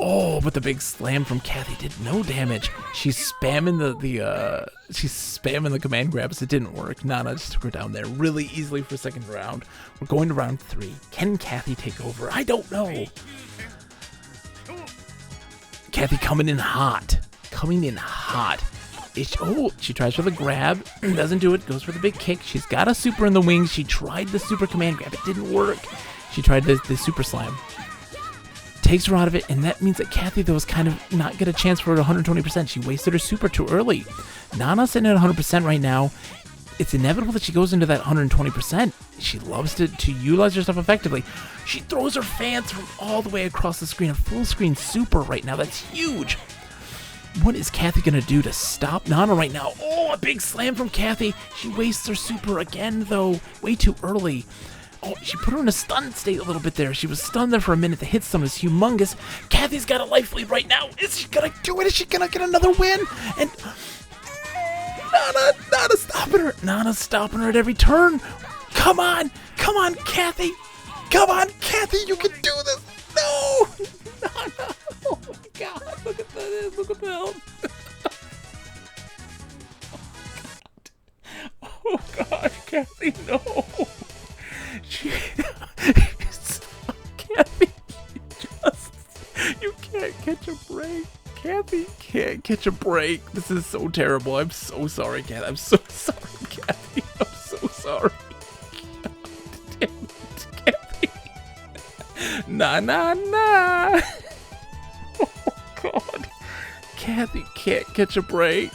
Speaker 1: Oh, but the big slam from Kathy did no damage. She's spamming the command grabs. It didn't work. Nana just took her down there really easily for second round. We're going to round 3. Can Kathy take over? I don't know. Kathy coming in hot. Coming in hot. She tries for the grab. Doesn't do it. Goes for the big kick. She's got a super in the wings. She tried the super command grab. It didn't work. She tried the super slam. Takes her out of it, and that means that Kathy, though, is kind of not get a chance for 120%. She wasted her super too early. Nana's sitting at 100% right now. It's inevitable that she goes into that 120%. She loves to utilize her stuff effectively. She throws her fans from all the way across the screen. A full screen super right now. That's huge. What is Kathy going to do to stop Nana right now? Oh, a big slam from Kathy. She wastes her super again, though. Way too early. Oh, she put her in a stunned state a little bit there. She was stunned there for a minute. The hit stun was humongous. Kathy's got a life lead right now. Is she going to do it? Is she going to get another win? And Nana's stopping her. Nana's stopping her at every turn. Come on. Come on, Kathy. Come on, Kathy. You can do this. No. Nana. Oh, my God. Look at that. Look at that. Oh, God. Kathy, no. Kathy, you can't catch a break. Kathy can't catch a break. This is so terrible. I'm so sorry, Kathy. I'm so sorry, Kathy. I'm so sorry. God damn it, Kathy. Nah. Oh, God. Kathy can't catch a break.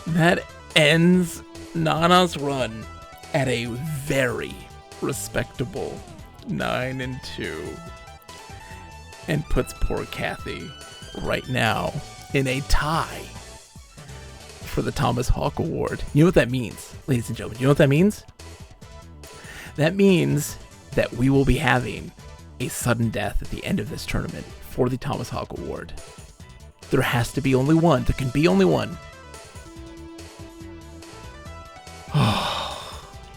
Speaker 1: That ends Nana's run at a very respectable 9-2, and puts poor Kathy right now in a tie for the Thomas Hawk Award. You know what that means, ladies and gentlemen? You know what that means? That means that we will be having a sudden death at the end of this tournament for the Thomas Hawk Award. There has to be only one. There can be only one.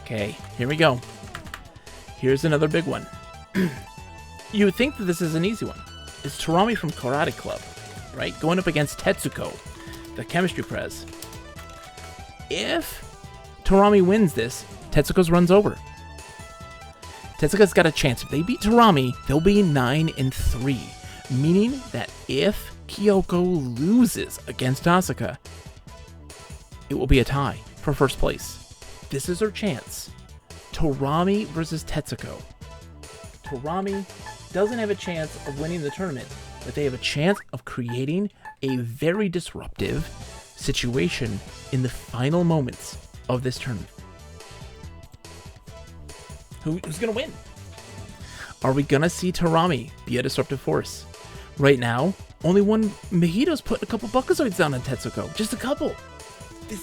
Speaker 1: Okay, here we go. Here's another big one. You would think that this is an easy one. It's Tarami from Karate Club, right? Going up against Tetsuko, the chemistry prez. If Tarami wins this, Tetsuko's run's over. Tetsuka's got a chance. If they beat Tarami, they'll be 9-3, meaning that if Kyoko loses against Asuka, it will be a tie for first place. This is her chance. Tarami versus Tetsuko. Tarami doesn't have a chance of winning the tournament, but they have a chance of creating a very disruptive situation in the final moments of this tournament. Who's going to win? Are we going to see Tarami be a disruptive force? Right now, only one Mojito's putting a couple Buckazoids down on Tetsuko. Just a couple.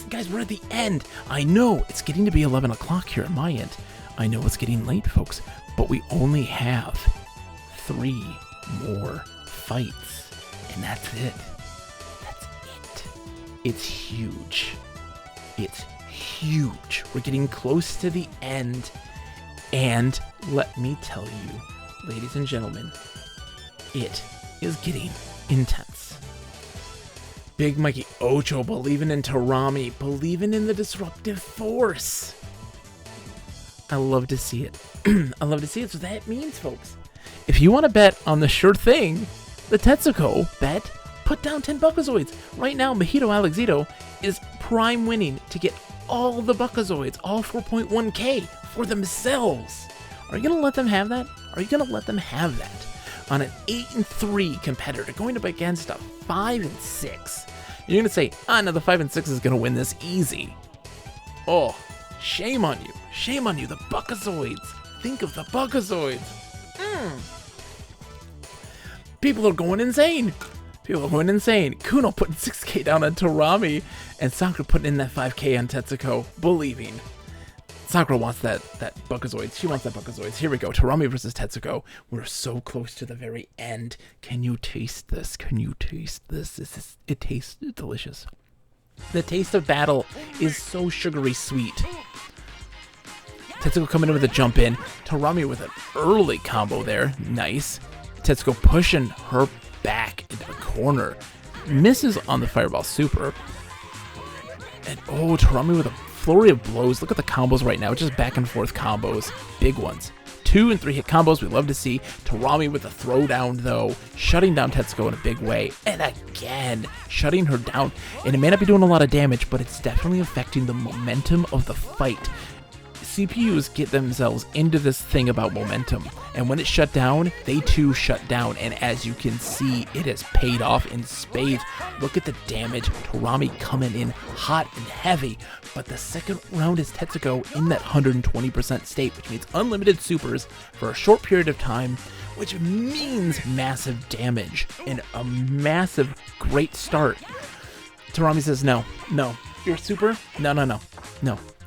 Speaker 1: Guys, we're at the end. I know it's getting to be 11 o'clock here at my end. I know it's getting late, folks, but we only have 3 more fights, and that's it. That's it. It's huge. It's huge. We're getting close to the end. And let me tell you, ladies and gentlemen, it is getting intense. Big Mikey Ocho believing in Tarami, believing in the disruptive force. I love to see it. I love to see it. So that means, folks, if you want to bet on the sure thing, the Tetsuko bet, put down 10 Buckazoids. Right now, Mojito Alexito is prime winning to get all the Buckazoids, all 4.1k for themselves. Are you going to let them have that? Are you going to let them have that? On an 8-3 competitor going up against a 5-6. You're going to say, no, the 5-6 is going to win this easy. Oh, shame on you. Shame on you, the Buckazoids. Think of the Buckazoids. People are going insane. People are going insane. Kuno putting 6k down on Tarami, and Sakura putting in that 5k on Tetsuko, believing. Sakura wants that Buckazoids. She wants that Buckazoids. Here we go. Tarami versus Tetsuko. We're so close to the very end. Can you taste this? Can you taste this? It tastes delicious. The taste of battle is so sugary sweet. Tetsuko coming in with a jump in. Tarami with an early combo there. Nice. Tetsuko pushing her back into the corner. Misses on the Fireball Super. And Tarami with a flurry of blows. Look at the combos right now. Just back and forth combos. Big ones. 2 and 3 hit combos we love to see. Tarami with a throwdown though. Shutting down Tetsuko in a big way. And again, shutting her down. And it may not be doing a lot of damage, but it's definitely affecting the momentum of the fight. CPUs get themselves into this thing about momentum, and when it's shut down, they too shut down, and as you can see, it has paid off in spades. Look at the damage. Tarami coming in hot and heavy, but the second round is Tetsuko in that 120% state, which means unlimited supers for a short period of time, which means massive damage and a massive great start. Tarami says, no, you're super? No.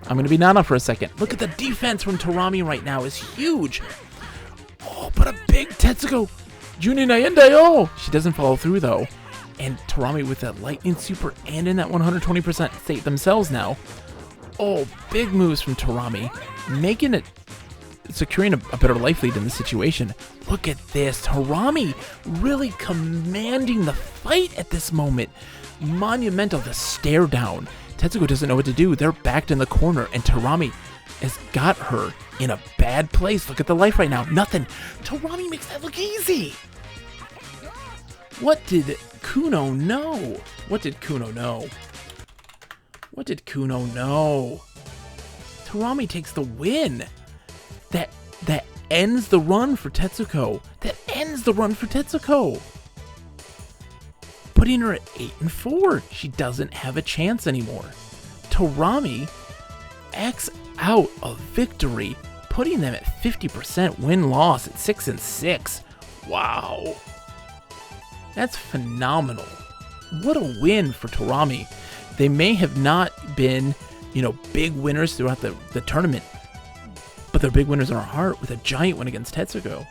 Speaker 1: I'm going to be Nana for a second. Look at the defense from Tarami right now is huge. But a big Tetsuko. Junin Ayende. She doesn't follow through, though. And Tarami with that lightning super and in that 120% state themselves now. Big moves from Tarami. Making it, securing a better life lead in this situation. Look at this. Tarami really commanding the fight at this moment. Monumental, the stare down. Tetsuko doesn't know what to do. They're backed in the corner, and Tarami has got her in a bad place. Look at the life right now. Nothing. Tarami makes that look easy. What did Kuno know? Tarami takes the win. That ends the run for Tetsuko. Putting her at 8-4. She doesn't have a chance anymore. Tarami X out a victory, putting them at 50% win-loss at 6-6. Wow. That's phenomenal. What a win for Tarami. They may have not been, big winners throughout the tournament, but they're big winners in our heart with a giant win against Tetsuko.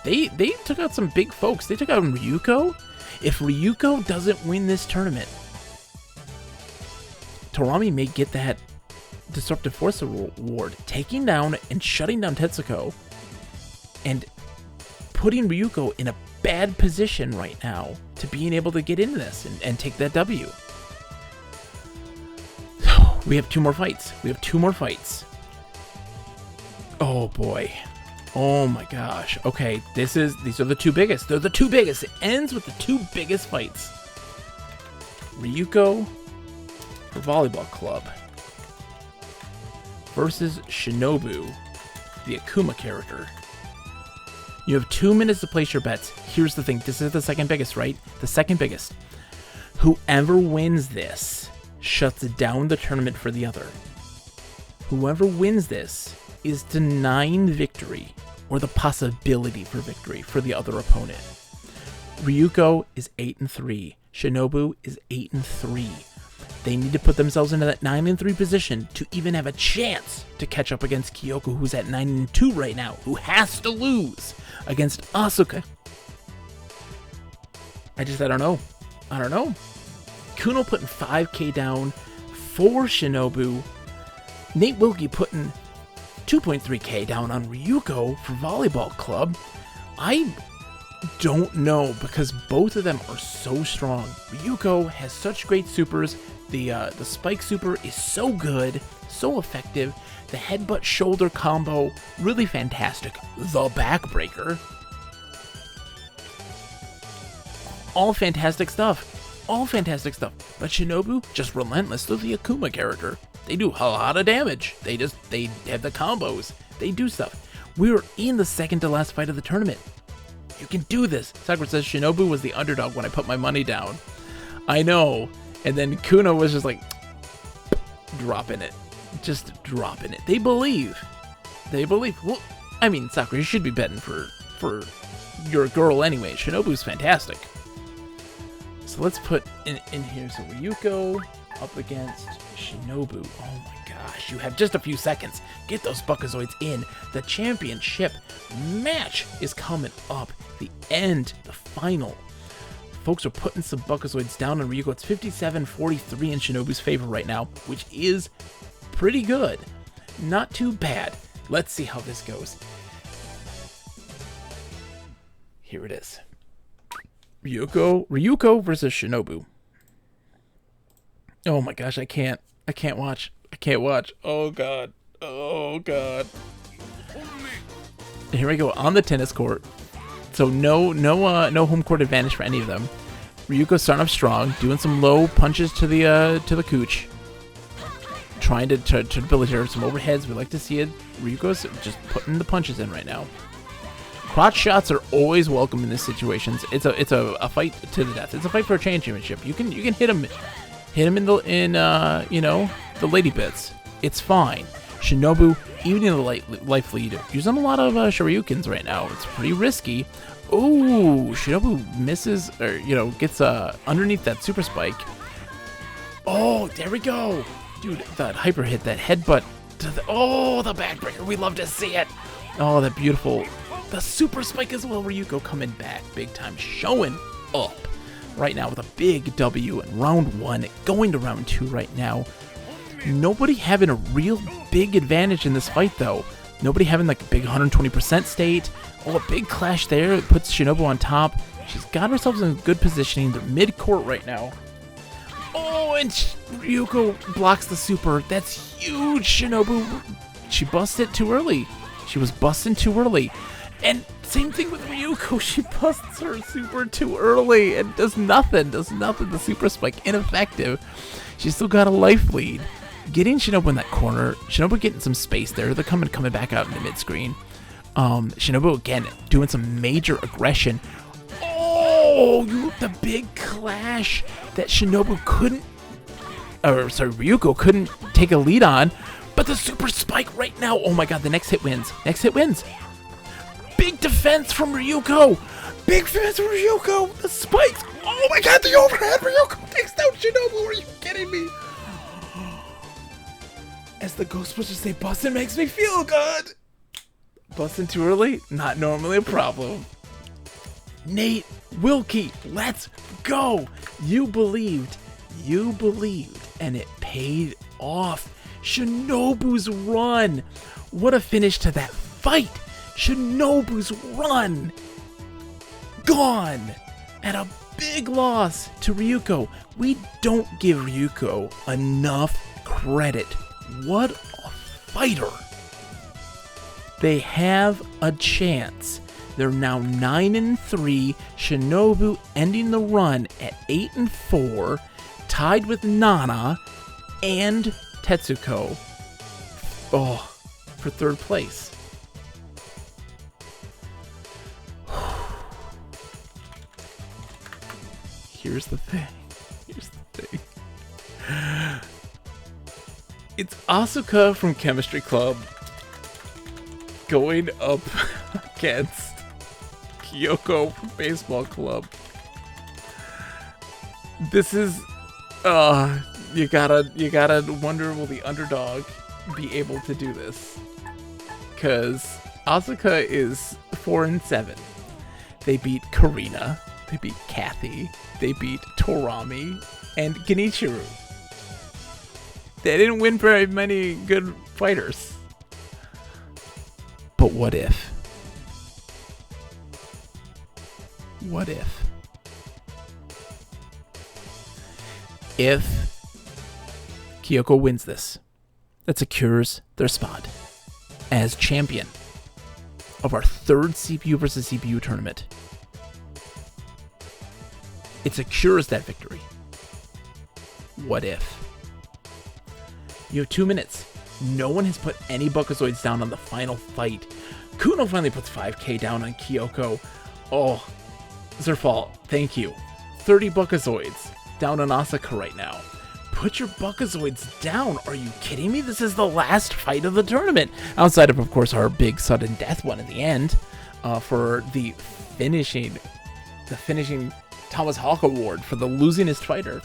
Speaker 1: They took out some big folks. They took out Ryuko. If Ryuko doesn't win this tournament, Tarami may get that Disruptive Force award, taking down and shutting down Tetsuko and putting Ryuko in a bad position right now to being able to get into this and take that W. We have 2 more fights. Oh boy. Oh my gosh. Okay, these are the 2 biggest. They're the 2 biggest. It ends with the 2 biggest fights. Ryuko for Volleyball Club versus Shinobu, the Akuma character. You have 2 minutes to place your bets. Here's the thing. This is the second biggest, right? The second biggest. Whoever wins this shuts down the tournament for the other. Whoever wins this is denying victory or the possibility for victory for the other opponent. Ryuko is 8-3. Shinobu is 8-3. They need to put themselves into that 9-3 position to even have a chance to catch up against Kyoko, who's at 9-2 right now, who has to lose against Asuka. I don't know. Kuno putting 5k down for Shinobu. Nate Wilkie putting 2.3k down on Ryuko for Volleyball Club. I don't know, because both of them are so strong. Ryuko has such great supers. The spike super is so good, so effective. The headbutt shoulder combo, really fantastic. The backbreaker. All fantastic stuff. All fantastic stuff. But Shinobu, just relentless. They're the Akuma character. They do a lot of damage. They have the combos. They do stuff. We're in the second to last fight of the tournament. You can do this. Sakura says Shinobu was the underdog when I put my money down. I know. And then Kuno was just like, dropping it. Just dropping it. They believe. They believe. Well, I mean, Sakura, you should be betting for your girl anyway. Shinobu's fantastic. So let's put in here. So Ryuko up against Shinobu. Oh my gosh. You have just a few seconds. Get those Buckazoids in. The championship match is coming up. The end. The final. Folks are putting some Buckazoids down on Ryuko. It's 57-43 in Shinobu's favor right now, which is pretty good. Not too bad. Let's see how this goes. Here it is. Ryuko versus Shinobu. Oh my gosh, I can't watch. Oh god. Here we go on the tennis court. So no home court advantage for any of them. Ryuko starting off strong, doing some low punches to the cooch, trying to debilitate some overheads. We like to see it. Ryuko's just putting the punches in right now. Crotch shots are always welcome in these situations. It's a fight to the death. It's a fight for a championship. You can hit him in the lady bits. It's fine. Shinobu, even in the life lead, using a lot of Shoryukens right now. It's pretty risky. Oh, Shinobu misses, or gets underneath that super spike. Oh, there we go, dude. That hyper hit, that headbutt to the the backbreaker. We love to see it. Oh, that beautiful. The super spike as well. Ryuko coming back big time, showing up right now with a big W in round 1, going to round 2 right now. Nobody having a real big advantage in this fight, though. Nobody having like a big 120% state. Oh, a big clash there. It puts Shinobu on top. She's got herself in good positioning. They're mid-court right now. Oh, and Ryuko blocks the super. That's huge, Shinobu. She busted too early. She was busting too early. And same thing with Ryuko. She busts her super too early and does nothing. The super spike, ineffective. She's still got a life lead. Getting Shinobu in that corner. Shinobu getting some space there. They're coming back out in the mid-screen. Shinobu, again, doing some major aggression. Oh, the big clash that Ryuko couldn't take a lead on. But the super spike right now. Oh my god, the next hit wins. Big defense from Ryuko. The spikes. Oh my god, the overhead. Ryuko takes down Shinobu. Are you kidding me? As the Ghostbusters say, busting makes me feel good. Busting too early? Not normally a problem. Nate Wilkie, let's go. You believed, and it paid off. Shinobu's run. What a finish to that fight. Shinobu's run. Gone. And a big loss to Ryuko. We don't give Ryuko enough credit. What a fighter. They have a chance. They're now 9-3. Shinobu ending the run at 8-4, tied with Nana and Tetsuko. For third place. Here's the thing. It's Asuka from Chemistry Club going up against Kyoko from Baseball Club. This is you gotta wonder, will the underdog be able to do this? Because Asuka is 4-7. They beat Karina, they beat Kathy, they beat Torami, and Genichiro. They didn't win very many good fighters. But what if? What if? If Kyoko wins this, that secures their spot as champion of our third CPU versus CPU tournament. It secures that victory. What if? You have 2 minutes. No one has put any Buckazoids down on the final fight. Kuno finally puts 5k down on Kyoko. Oh, it's her fault. Thank you. 30 Buckazoids down on Asuka right now. Put your Buckazoids down. Are you kidding me? This is the last fight of the tournament. Outside of course, our big sudden death one at the end for the finishing Thomas Hawk Award for the losingest fighter.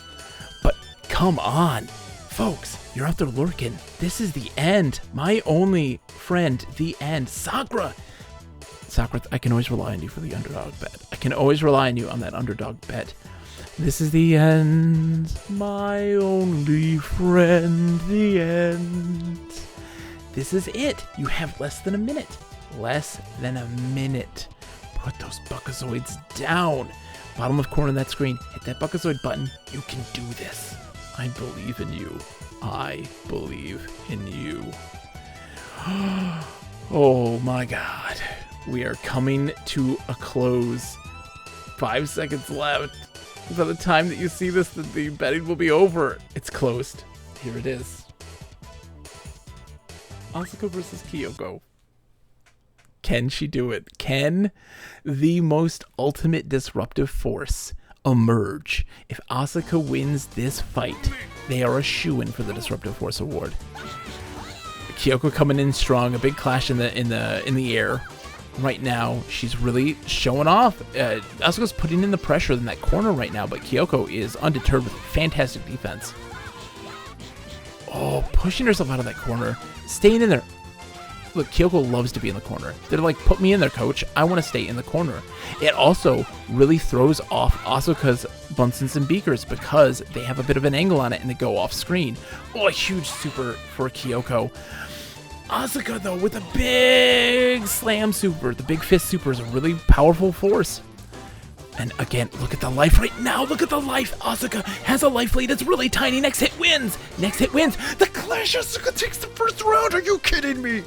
Speaker 1: But come on, folks, you're out there lurking. This is the end. My only friend, the end. Sakura, I can always rely on you for the underdog bet. I can always rely on you on that underdog bet. This is the end, my only friend, the end. This is it. You have less than a minute. Less than a minute. Put those Buckazoids down. Bottom left corner of that screen, hit that Buckazoid button. You can do this. I believe in you. I believe in you. Oh my God. We are coming to a close. 5 seconds left. By the time that you see this, the betting will be over. It's closed. Here it is. Asuka versus Kyoko. Can she do it? Can the most ultimate disruptive force emerge? If Asuka wins this fight, they are a shoo-in for the Disruptive Force Award. Kyoko coming in strong, a big clash in the air. Right now, she's really showing off. Asuka's putting in the pressure in that corner right now, but Kyoko is undeterred with fantastic defense. Oh, pushing herself out of that corner, staying in there. Look, Kyoko loves to be in the corner. They're like, put me in there, coach. I want to stay in the corner. It also really throws off Asuka's Bunsen's and Beakers because they have a bit of an angle on it and they go off screen. Oh, a huge super for Kyoko. Asuka, though, with a big slam super. The big fist super is a really powerful force. And again, look at the life right now. Look at the life. Asuka has a life lead. It's really tiny. Next hit wins. Next hit wins. The Clash. Asuka takes the first round. Are you kidding me?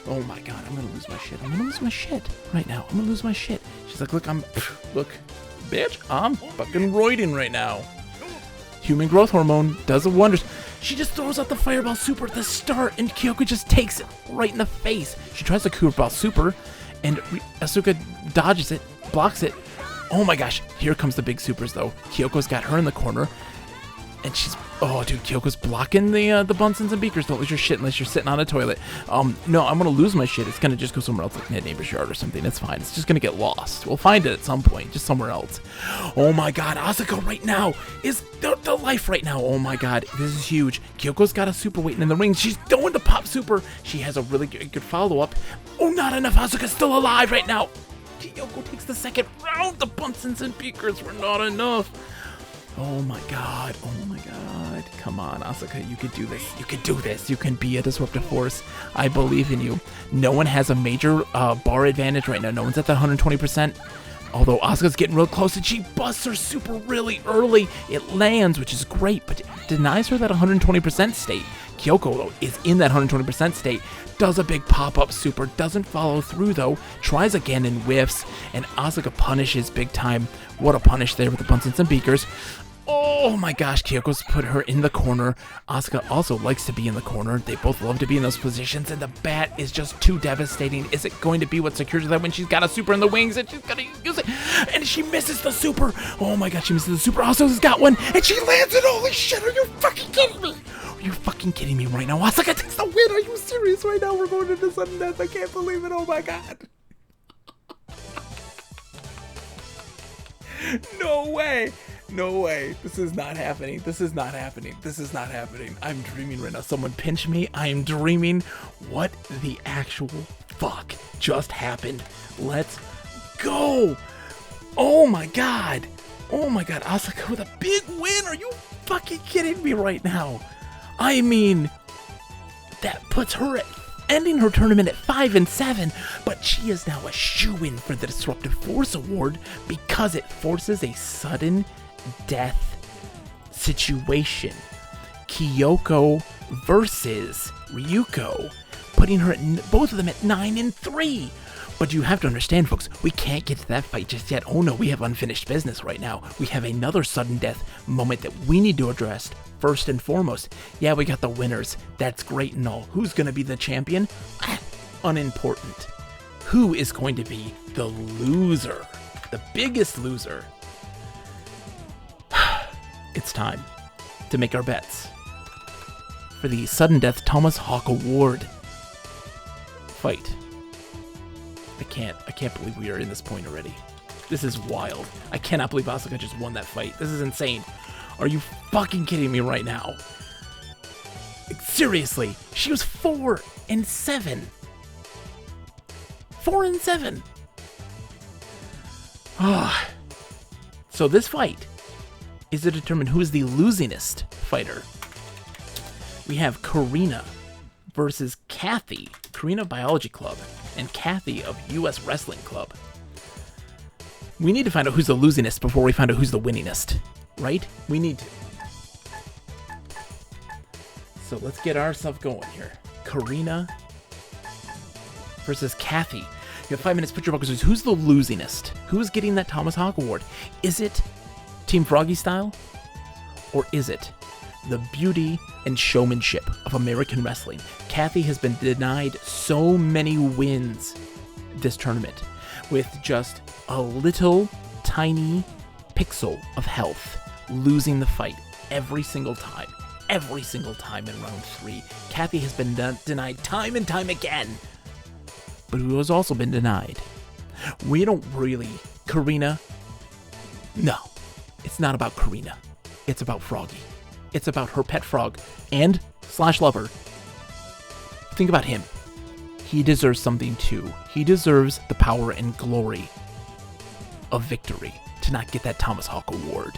Speaker 1: Oh my God, I'm gonna lose my shit. I'm gonna lose my shit right now. I'm gonna lose my shit. She's like, look, bitch, I'm fucking roiding right now. Human growth hormone does wonders. She just throws out the fireball super at the start, and Kyoko just takes it right in the face. She tries the Kurball super, and Asuka dodges it, blocks it. Oh my gosh, here comes the big supers though. Kyoko's got her in the corner, and she's, oh dude, Kyoko's blocking the Bunsen's and Beakers. Don't lose your shit unless you're sitting on a toilet. No, I'm gonna lose my shit. It's gonna just go somewhere else, like neighbor's yard or something. It's fine. It's just gonna get lost. We'll find it at some point, just somewhere else. Oh my God, Asuka right now is the life right now. Oh my God, this is huge. Kyoko's got a super waiting in the ring. She's going to pop super. She has a really good follow-up. Oh, not enough. Asuka's still alive right now. Kyoko takes the second round. The Bunsen's and Beakers were not enough. Oh my God. Oh my God. Come on, Asuka. You could do this. You could do this. You can be a disruptive force. I believe in you. No one has a major bar advantage right now. No one's at the 120%. Although Asuka's getting real close and she busts her super really early. It lands, which is great, but it denies her that 120% state. Kyoko, though, is in that 120% state. Does a big pop-up super. Doesn't follow through, though. Tries again and whiffs. And Asuka punishes big time. What a punish there with the Bunsen's and Beakers. Oh my gosh, Kyoko's put her in the corner. Asuka also likes to be in the corner. They both love to be in those positions, and the bat is just too devastating. Is it going to be what secures that when she's got a super in the wings and she's gonna use it? And she misses the super. Oh my god, she misses the super. Asuka's got one, and she lands it. Holy shit, are you fucking kidding me? Are you fucking kidding me right now? Asuka takes the win. Are you serious right now? We're going into sudden death. I can't believe it. Oh my god. No way. No way. This is not happening. This is not happening. This is not happening. I'm dreaming right now. Someone pinch me. I am dreaming. What the actual fuck just happened? Let's go. Oh my god. Oh my god. Asuka with a big win. Are you fucking kidding me right now? I mean, that puts her at ending her tournament at 5-7, but she is now a shoo-in for the Disruptive Force Award because it forces a sudden death situation. Kyoko versus Ryuko, putting her at both of them at 9-3. But you have to understand, folks, we can't get to that fight just yet. Oh no, we have unfinished business right now. We have another sudden death moment that we need to address first and foremost. Yeah, we got the winners. That's great and all. Who's going to be the champion? Unimportant. Who is going to be the loser? The biggest loser? It's time to make our bets for the Sudden Death Thomas Hawk Award fight. I can't believe we are in this point already. This is wild. I cannot believe Asuka just won that fight. This is insane. Are you fucking kidding me right now? Seriously, she was 4-7. 4-7. So this fight is to determine who is the losingest fighter. We have Karina versus Kathy, Karina Biology Club, and Kathy of US Wrestling Club. We need to find out who's the losingest before we find out who's the winningest, right? We need to. So let's get ourselves going here. Karina versus Kathy. You have 5 minutes, put your focus. Who's the losingest? Who's getting that Thomas Hawk Award? Is it Team Froggy style? Or is it the beauty and showmanship of American wrestling? Kathy has been denied so many wins this tournament with just a little tiny pixel of health, losing the fight every single time in round 3. Kathy has been denied time and time again, but who has also been denied? We don't really... Karina? No, it's not about Karina. It's about Froggy. It's about her pet frog and / lover. Think about him. He deserves something too. He deserves the power and glory of victory to not get that Thomas Hawk Award.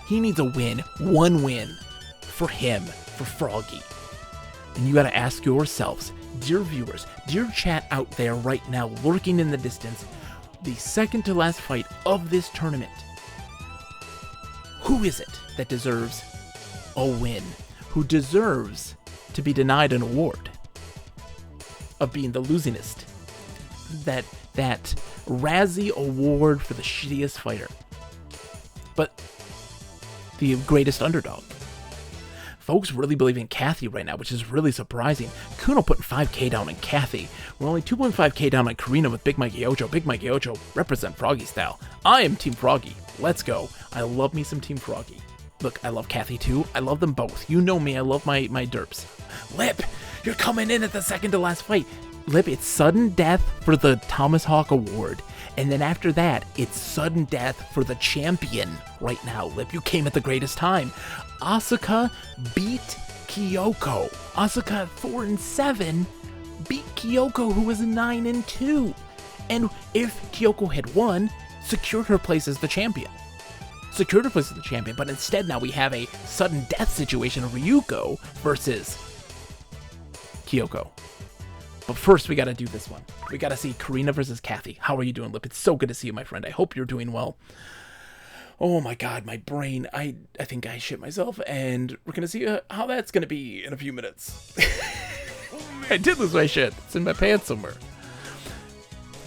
Speaker 1: He needs a win, one win for him, for Froggy. And you gotta ask yourselves, dear viewers, dear chat out there right now, lurking in the distance, the second to last fight of this tournament. Who is it that deserves a win? Who deserves to be denied an award of being the losingest? That Razzie Award for the shittiest fighter, but the greatest underdog. Folks really believe in Kathy right now, which is really surprising. Kuno putting 5K down on Kathy. We're only 2.5K down on Karina with Big Mikey Ocho. Big Mikey Ocho represent Froggy style. I am Team Froggy. Let's go. I love me some Team Froggy. Look, I love Kathy too. I love them both. You know me, I love my derps. Lip, you're coming in at the second to last fight. Lip, it's sudden death for the Thomas Hawk Award. And then after that, it's sudden death for the champion right now. Lip, you came at the greatest time. Asuka beat Kyoko. Asuka at 4-7 beat Kyoko, who was 9-2. And if Kyoko had won, secured her place as the champion. But instead now we have a sudden death situation of Ryuko versus Kyoko. But first, we gotta do this one. We gotta see Karina versus Kathy. How are you doing, Lip? It's so good to see you, my friend. I hope you're doing well. Oh my god, my brain. I think I shit myself, and we're gonna see how that's gonna be in a few minutes. I did lose my shit. It's in my pants somewhere.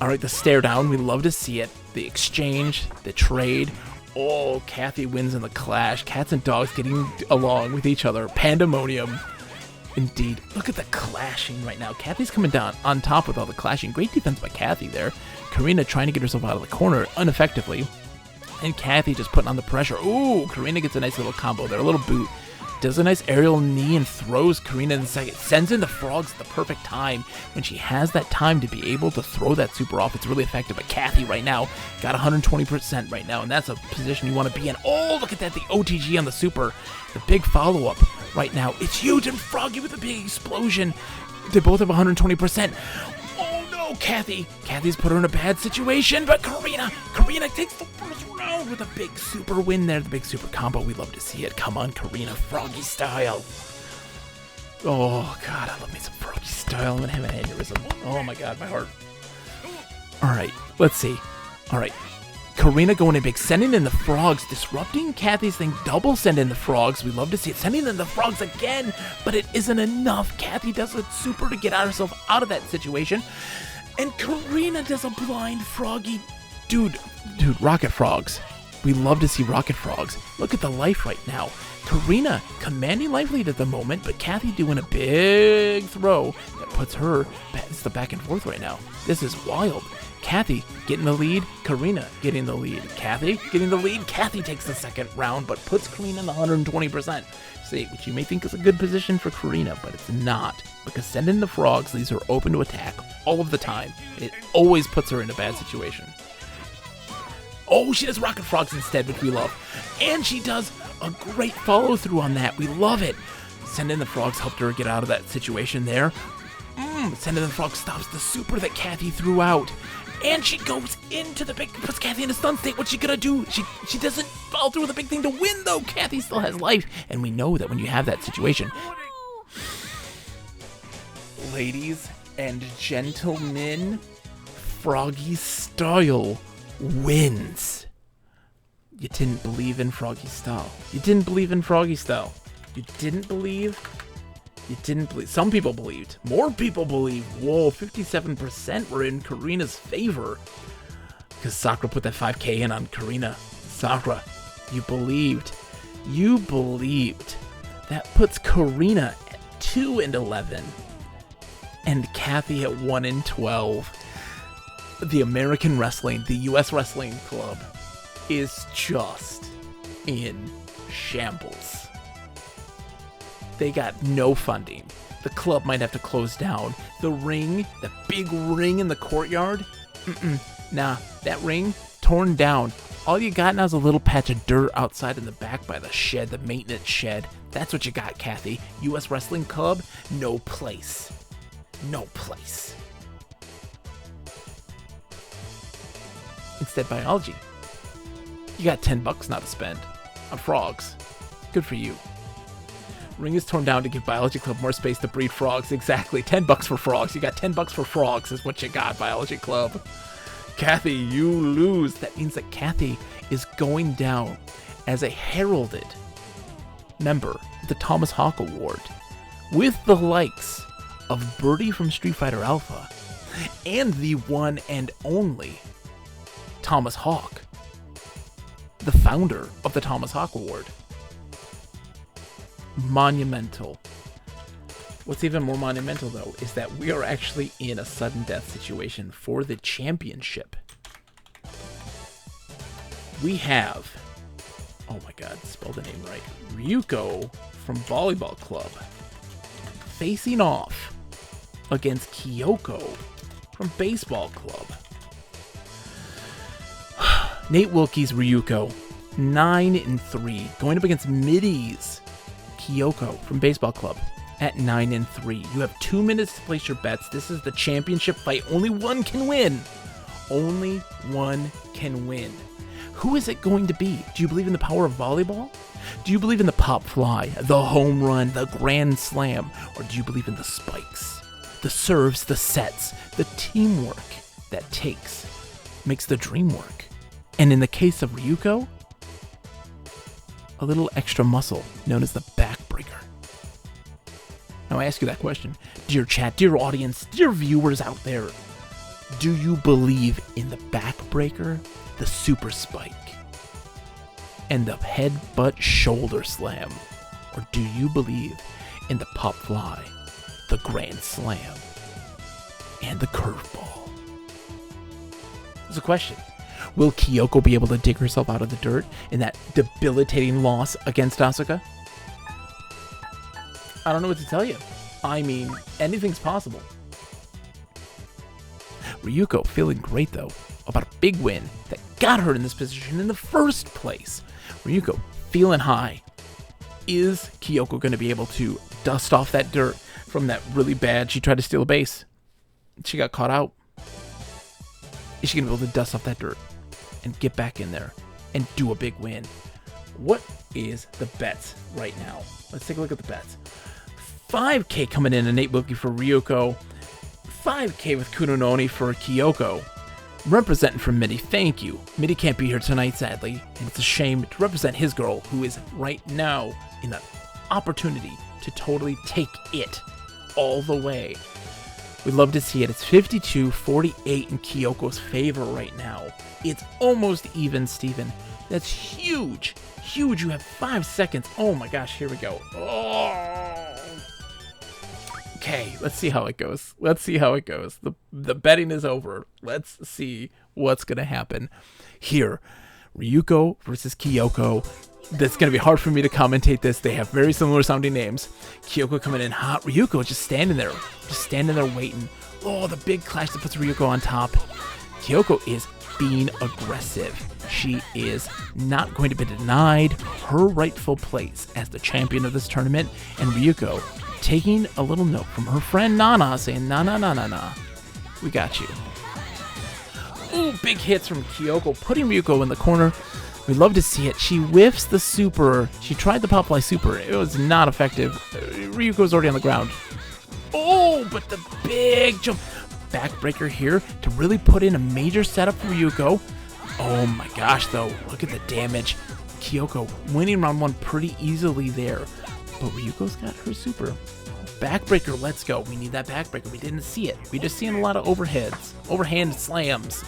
Speaker 1: Alright, the stare down. We love to see it. The exchange, the trade. Oh, Kathy wins in the clash. Cats and dogs getting along with each other. Pandemonium. Indeed. Look at the clashing right now. Kathy's coming down on top with all the clashing. Great defense by Kathy there. Karina trying to get herself out of the corner ineffectively. And Kathy just putting on the pressure. Ooh, Karina gets a nice little combo there. A little boot. Does a nice aerial knee and throws Karina in the second. Sends in the frogs at the perfect time. When she has that time to be able to throw that super off, it's really effective. But Kathy right now got 120% right now. And that's a position you want to be in. Oh, look at that. The OTG on the super. The big follow-up right now. It's huge, and Froggy with a big explosion. They both have 120%. Oh no, Kathy. Kathy's put her in a bad situation, but Karina takes the first round with a big super win there. The big super combo. We love to see it. Come on, Karina, Froggy style. Oh god, I love me some Froggy style. style. I'm gonna have an aneurysm. Oh my god, my heart. Alright, let's see. Alright. Karina going in big, sending in the frogs, disrupting Kathy's thing, double send in the frogs. We love to see it. Sending in the frogs again, but it isn't enough. Kathy does a super to get herself out of that situation. And Karina does a blind froggy. Dude, rocket frogs. We love to see rocket frogs. Look at the life right now. Karina commanding life lead at the moment, but Kathy doing a big throw that puts her, it's the back and forth right now. This is wild. Kathy getting the lead, Karina getting the lead. Kathy getting the lead, Kathy takes the second round, but puts Karina in the 120%. See, which you may think is a good position for Karina, but it's not. Because sending the frogs leaves her open to attack all of the time. It always puts her in a bad situation. Oh, she does rocket frogs instead, which we love. And she does a great follow through on that. We love it. Sending the frogs helped her get out of that situation there. Sending the frog stops the super that Kathy threw out. And she goes into the big, puts Kathy in a stun state. What's she gonna do? She doesn't follow through with the big thing to win, though. Kathy still has life. And we know that when you have that situation. Ladies and gentlemen, Froggy Style wins. You didn't believe in Froggy Style. You didn't believe in Froggy Style. You didn't believe. You didn't believe. Some people believed. More people believed. Whoa, 57% were in Karina's favor. Because Sakura put that 5K in on Karina. Sakura, you believed. You believed. That puts Karina at 2-11. And Kathy at 1-12. The American Wrestling, the US Wrestling Club, is just in shambles. They got no funding. The club might have to close down. The ring, the big ring in the courtyard, nah, that ring, torn down. All you got now is a little patch of dirt outside in the back by the shed, the maintenance shed. That's what you got, Kathy. US Wrestling Club, no place. No place. Instead, biology. You got $10 now to spend on frogs. Good for you. Ring is torn down to give Biology Club more space to breed frogs. Exactly. $10 for frogs. You got $10 for frogs is what you got, Biology Club. Kathy, you lose. That means that Kathy is going down as a heralded member of the Thomas Hawk Award with the likes of Birdie from Street Fighter Alpha and the one and only Thomas Hawk, the founder of the Thomas Hawk Award. Monumental. What's even more monumental, though, is that we are actually in a sudden death situation for the championship. We have, oh my god, spell the name right, Ryuko from Volleyball Club facing off against Kyoko from Baseball Club. Nate Wilkie's Ryuko, 9-3, going up against Middy's Kyoko from Baseball Club at 9-3. You have 2 minutes to place your bets. This is the championship fight. Only one can win. Only one can win. Who is it going to be? Do you believe in the power of volleyball? Do you believe in the pop fly, the home run, the grand slam? Or do you believe in the spikes, the serves, the sets, the teamwork that makes the dream work? And in the case of Ryuko, a little extra muscle known as the backbreaker. Now I ask you that question, dear chat, dear audience, dear viewers out there, do you believe in the backbreaker, the super spike, and the headbutt shoulder slam? Or do you believe in the pop fly, the grand slam, and the curveball? There's a question. Will Kyoko be able to dig herself out of the dirt in that debilitating loss against Asuka? I don't know what to tell you. I mean, anything's possible. Ryuko feeling great, though, about a big win that got her in this position in the first place. Ryuko feeling high. Is Kyoko going to be able to dust off that dirt from that really bad, she tried to steal a base, she got caught out? Is she going to be able to dust off that dirt and get back in there and do a big win? What is the bets right now? Let's take a look at the bets. 5K coming in, Nate looking for Ryuko. 5K with Kunononi for Kyoko. Representing for Mitty, thank you. Mitty can't be here tonight, sadly, and it's a shame to represent his girl, who is right now in an opportunity to totally take it all the way. We'd love to see it. It's 52-48 in Kyoko's favor right now. It's almost even, Steven. That's huge. Huge. You have 5 seconds. Oh my gosh, here we go. Oh. Okay, let's see how it goes. Let's see how it goes. The betting is over. Let's see what's going to happen here. Ryuko versus Kyoko. That's going to be hard for me to commentate this. They have very similar sounding names. Kyoko coming in hot. Ryuko just standing there. Just standing there waiting. Oh, the big clash that puts Ryuko on top. Kyoko is being aggressive. She is not going to be denied her rightful place as the champion of this tournament. And Ryuko taking a little note from her friend Nana, saying, na. We got you. Ooh, big hits from Kyoko, putting Ryuko in the corner. We love to see it. She whiffs the super. She tried the Popfly super. It was not effective. Ryuko's already on the ground. Oh, but the big jump. Backbreaker here to really put in a major setup for Ryuko. Oh my gosh, though. Look at the damage. Kyoko winning round one pretty easily there. But Ryuko's got her super. Backbreaker, let's go. We need that backbreaker. We didn't see it. We just seen a lot of overheads. Overhand slams.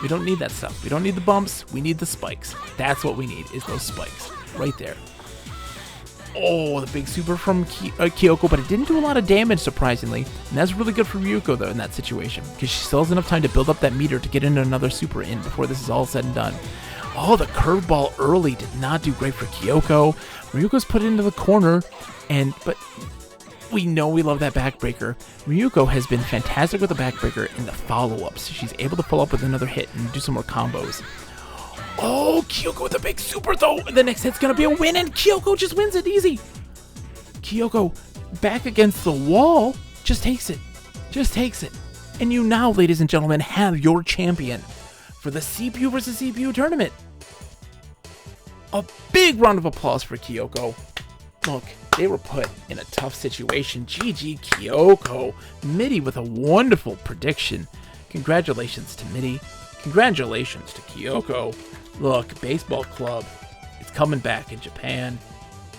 Speaker 1: We don't need that stuff. We don't need the bumps. We need the spikes. That's what we need, is those spikes. Right there. Oh, the big super from Kyoko, but it didn't do a lot of damage, surprisingly. And that's really good for Ryuko, though, in that situation, because she still has enough time to build up that meter to get into another super in before this is all said and done. Oh, the curveball early did not do great for Kyoko. Ryuko's put into the corner, but we know we love that backbreaker. Ryuko has been fantastic with the backbreaker in the follow-ups. She's able to follow up with another hit and do some more combos. Oh, Kyoko with a big super, though. The next hit's going to be a win, and Kyoko just wins it easy. Kyoko, back against the wall, just takes it. Just takes it. And you now, ladies and gentlemen, have your champion for the CPU versus CPU tournament. A big round of applause for Kyoko. Look, they were put in a tough situation. GG Kyoko. Mitty with a wonderful prediction. Congratulations to Mitty. Congratulations to Kyoko. Look, baseball club, it's coming back in Japan.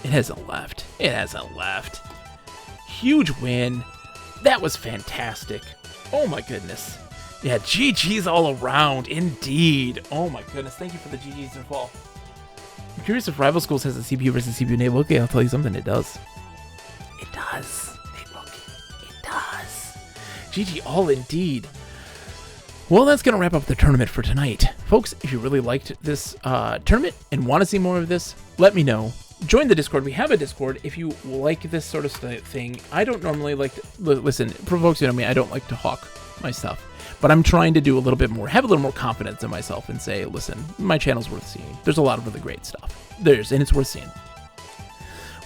Speaker 1: It hasn't left. It hasn't left. Huge win. That was fantastic. Oh my goodness. Yeah, GG's all around, indeed. Oh my goodness, thank you for the GG's as well. I'm curious if Rival Schools has a CPU versus CPU name. Okay, I'll tell you something, it does. It does. Hey, look, it does. GG all indeed. Well, that's going to wrap up the tournament for tonight. Folks, if you really liked this tournament and want to see more of this, let me know. Join the Discord. We have a Discord if you like this sort of thing. I don't normally like to... Listen, for folks who know me, I don't like to hawk my stuff. But I'm trying to do a little bit more, have a little more confidence in myself and say, listen, my channel's worth seeing. There's a lot of really great stuff. And it's worth seeing.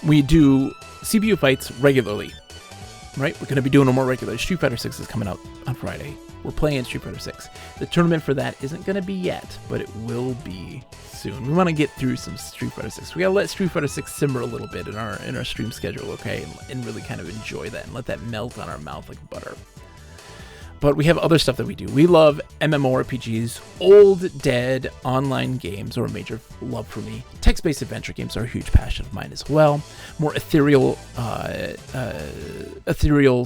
Speaker 1: We do CPU fights regularly, right? We're going to be doing them more regularly. Street Fighter 6 is coming out on Friday. We're playing Street Fighter 6. The tournament for that isn't going to be yet, but it will be soon. We want to get through some Street Fighter 6. We got to let Street Fighter 6 simmer a little bit in our stream schedule, okay? And really kind of enjoy that and let that melt on our mouth like butter. But we have other stuff that we do. We love MMORPGs, old, dead, online games are a major love for me. Text-based adventure games are a huge passion of mine as well. More ethereal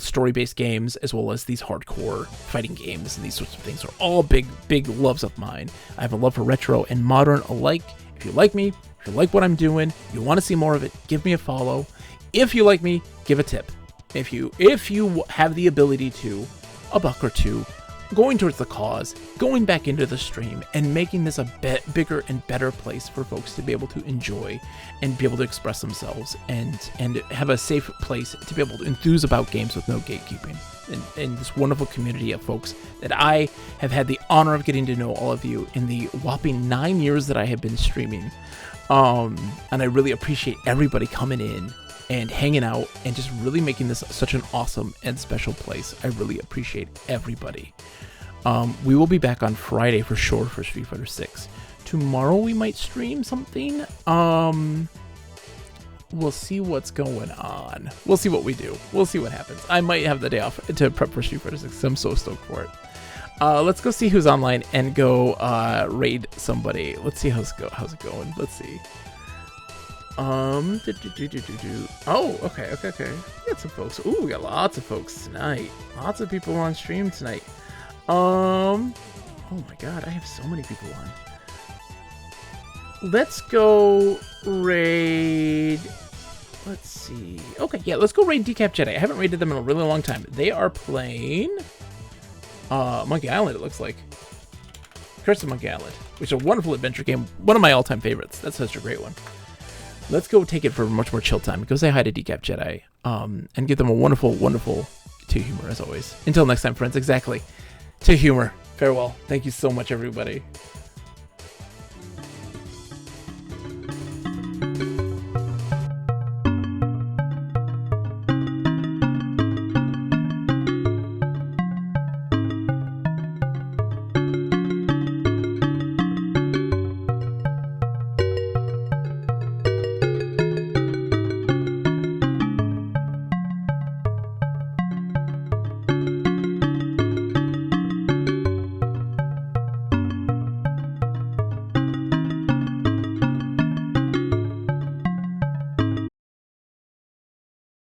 Speaker 1: story-based games, as well as these hardcore fighting games and these sorts of things are all big loves of mine. I have a love for retro and modern alike. If you like me, if you like what I'm doing, you want to see more of it, give me a follow. If you like me, give a tip. If you have the ability to, $1 or $2, going towards the cause, going back into the stream, and making this a bigger and better place for folks to be able to enjoy and be able to express themselves and have a safe place to be able to enthuse about games with no gatekeeping. And this wonderful community of folks that I have had the honor of getting to know all of you in the whopping 9 years that I have been streaming. And I really appreciate everybody coming in and hanging out and just really making this such an awesome and special place. I really appreciate everybody. We will be back on Friday for sure for Street Fighter 6. Tomorrow we might stream something. we'll see what's going on. We'll see what we do. We'll see what happens. I might have the day off to prep for Street Fighter 6. I'm so stoked for it. Let's go see who's online and go raid somebody. Let's see how's it going. Let's see. Oh, okay. We got some folks. Ooh, we got lots of folks tonight. Lots of people on stream tonight. Oh my god, I have so many people on. Let's go raid. Let's see. Okay, yeah, let's go raid Decap Jedi. I haven't raided them in a really long time. They are playing Monkey Island, it looks like. Curse of Monkey Island, which is a wonderful adventure game. One of my all-time favorites. That's such a great one. Let's go take it for much more chill time. Go say hi to Decap Jedi, and give them a wonderful, wonderful to humor as always. Until next time, friends. Exactly. To humor. Farewell. Thank you so much, everybody.